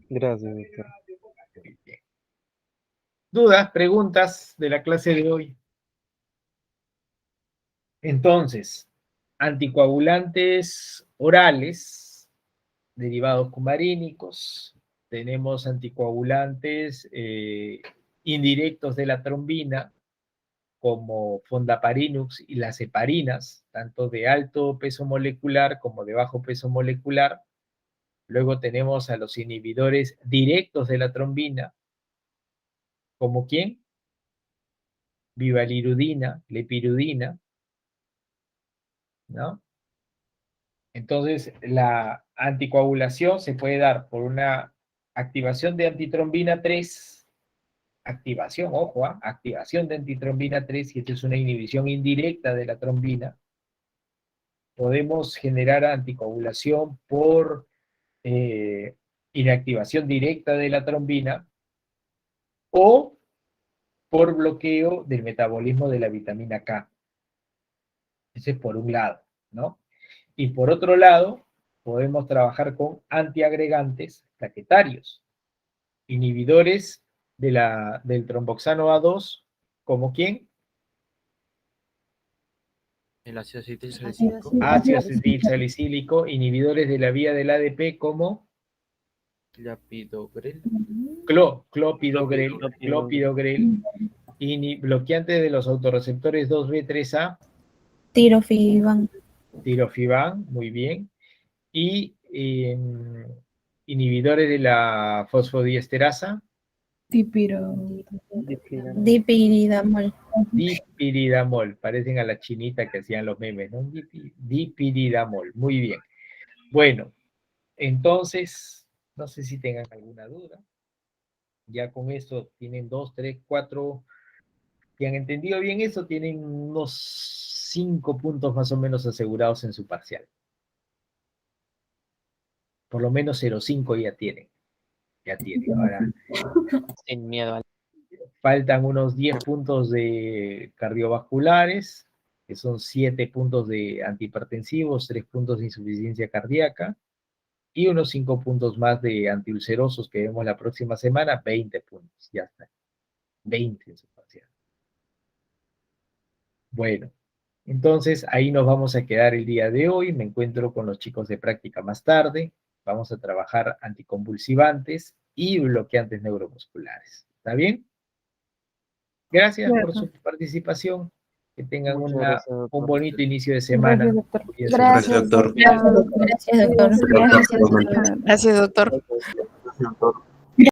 Gracias, doctor. Muy bien. ¿Dudas, preguntas de la clase de hoy? Entonces, anticoagulantes orales, derivados cumarínicos. Tenemos anticoagulantes indirectos de la trombina, como fondaparinux y las heparinas, tanto de alto peso molecular como de bajo peso molecular. Luego tenemos a los inhibidores directos de la trombina, ¿como quién? Vivalirudina, lepirudina, ¿no? Entonces, la anticoagulación se puede dar por una activación de antitrombina 3, activación, ojo, activación de antitrombina 3, y esto es una inhibición indirecta de la trombina. Podemos generar anticoagulación por inactivación directa de la trombina o por bloqueo del metabolismo de la vitamina K. Ese es por un lado, ¿no? Y por otro lado, podemos trabajar con antiagregantes plaquetarios, inhibidores del tromboxano A2, ¿como quién? El ácido acetil salicílico. Ácido acetil salicílico, inhibidores de la vía del ADP, como Clopidogrel. Clopidogrel, bloqueantes de los autorreceptores 2B3A. Tirofiban, muy bien. Y inhibidores de la fosfodiesterasa. Dipiridamol, parecen a la chinita que hacían los memes, ¿no? Dipiridamol, muy bien. Bueno, entonces, no sé si tengan alguna duda. Ya con esto tienen 2, 3, 4, si han entendido bien eso, tienen unos 5 puntos más o menos asegurados en su parcial. Por lo menos 0,5 ya tienen. Ahora, Sin miedo. Faltan unos 10 puntos de cardiovasculares, que son 7 puntos de antihipertensivos, 3 puntos de insuficiencia cardíaca, y unos 5 puntos más de antiulcerosos que vemos la próxima semana, 20 puntos, ya está. 20 en su parcial. Bueno, entonces ahí nos vamos a quedar el día de hoy. Me encuentro con los chicos de práctica más tarde. Vamos a trabajar anticonvulsivantes y bloqueantes neuromusculares. ¿Está bien? Gracias por su participación. Que tengan un bonito inicio de semana. Gracias, doctor. Gracias, doctor. Gracias, doctor. Gracias, doctor.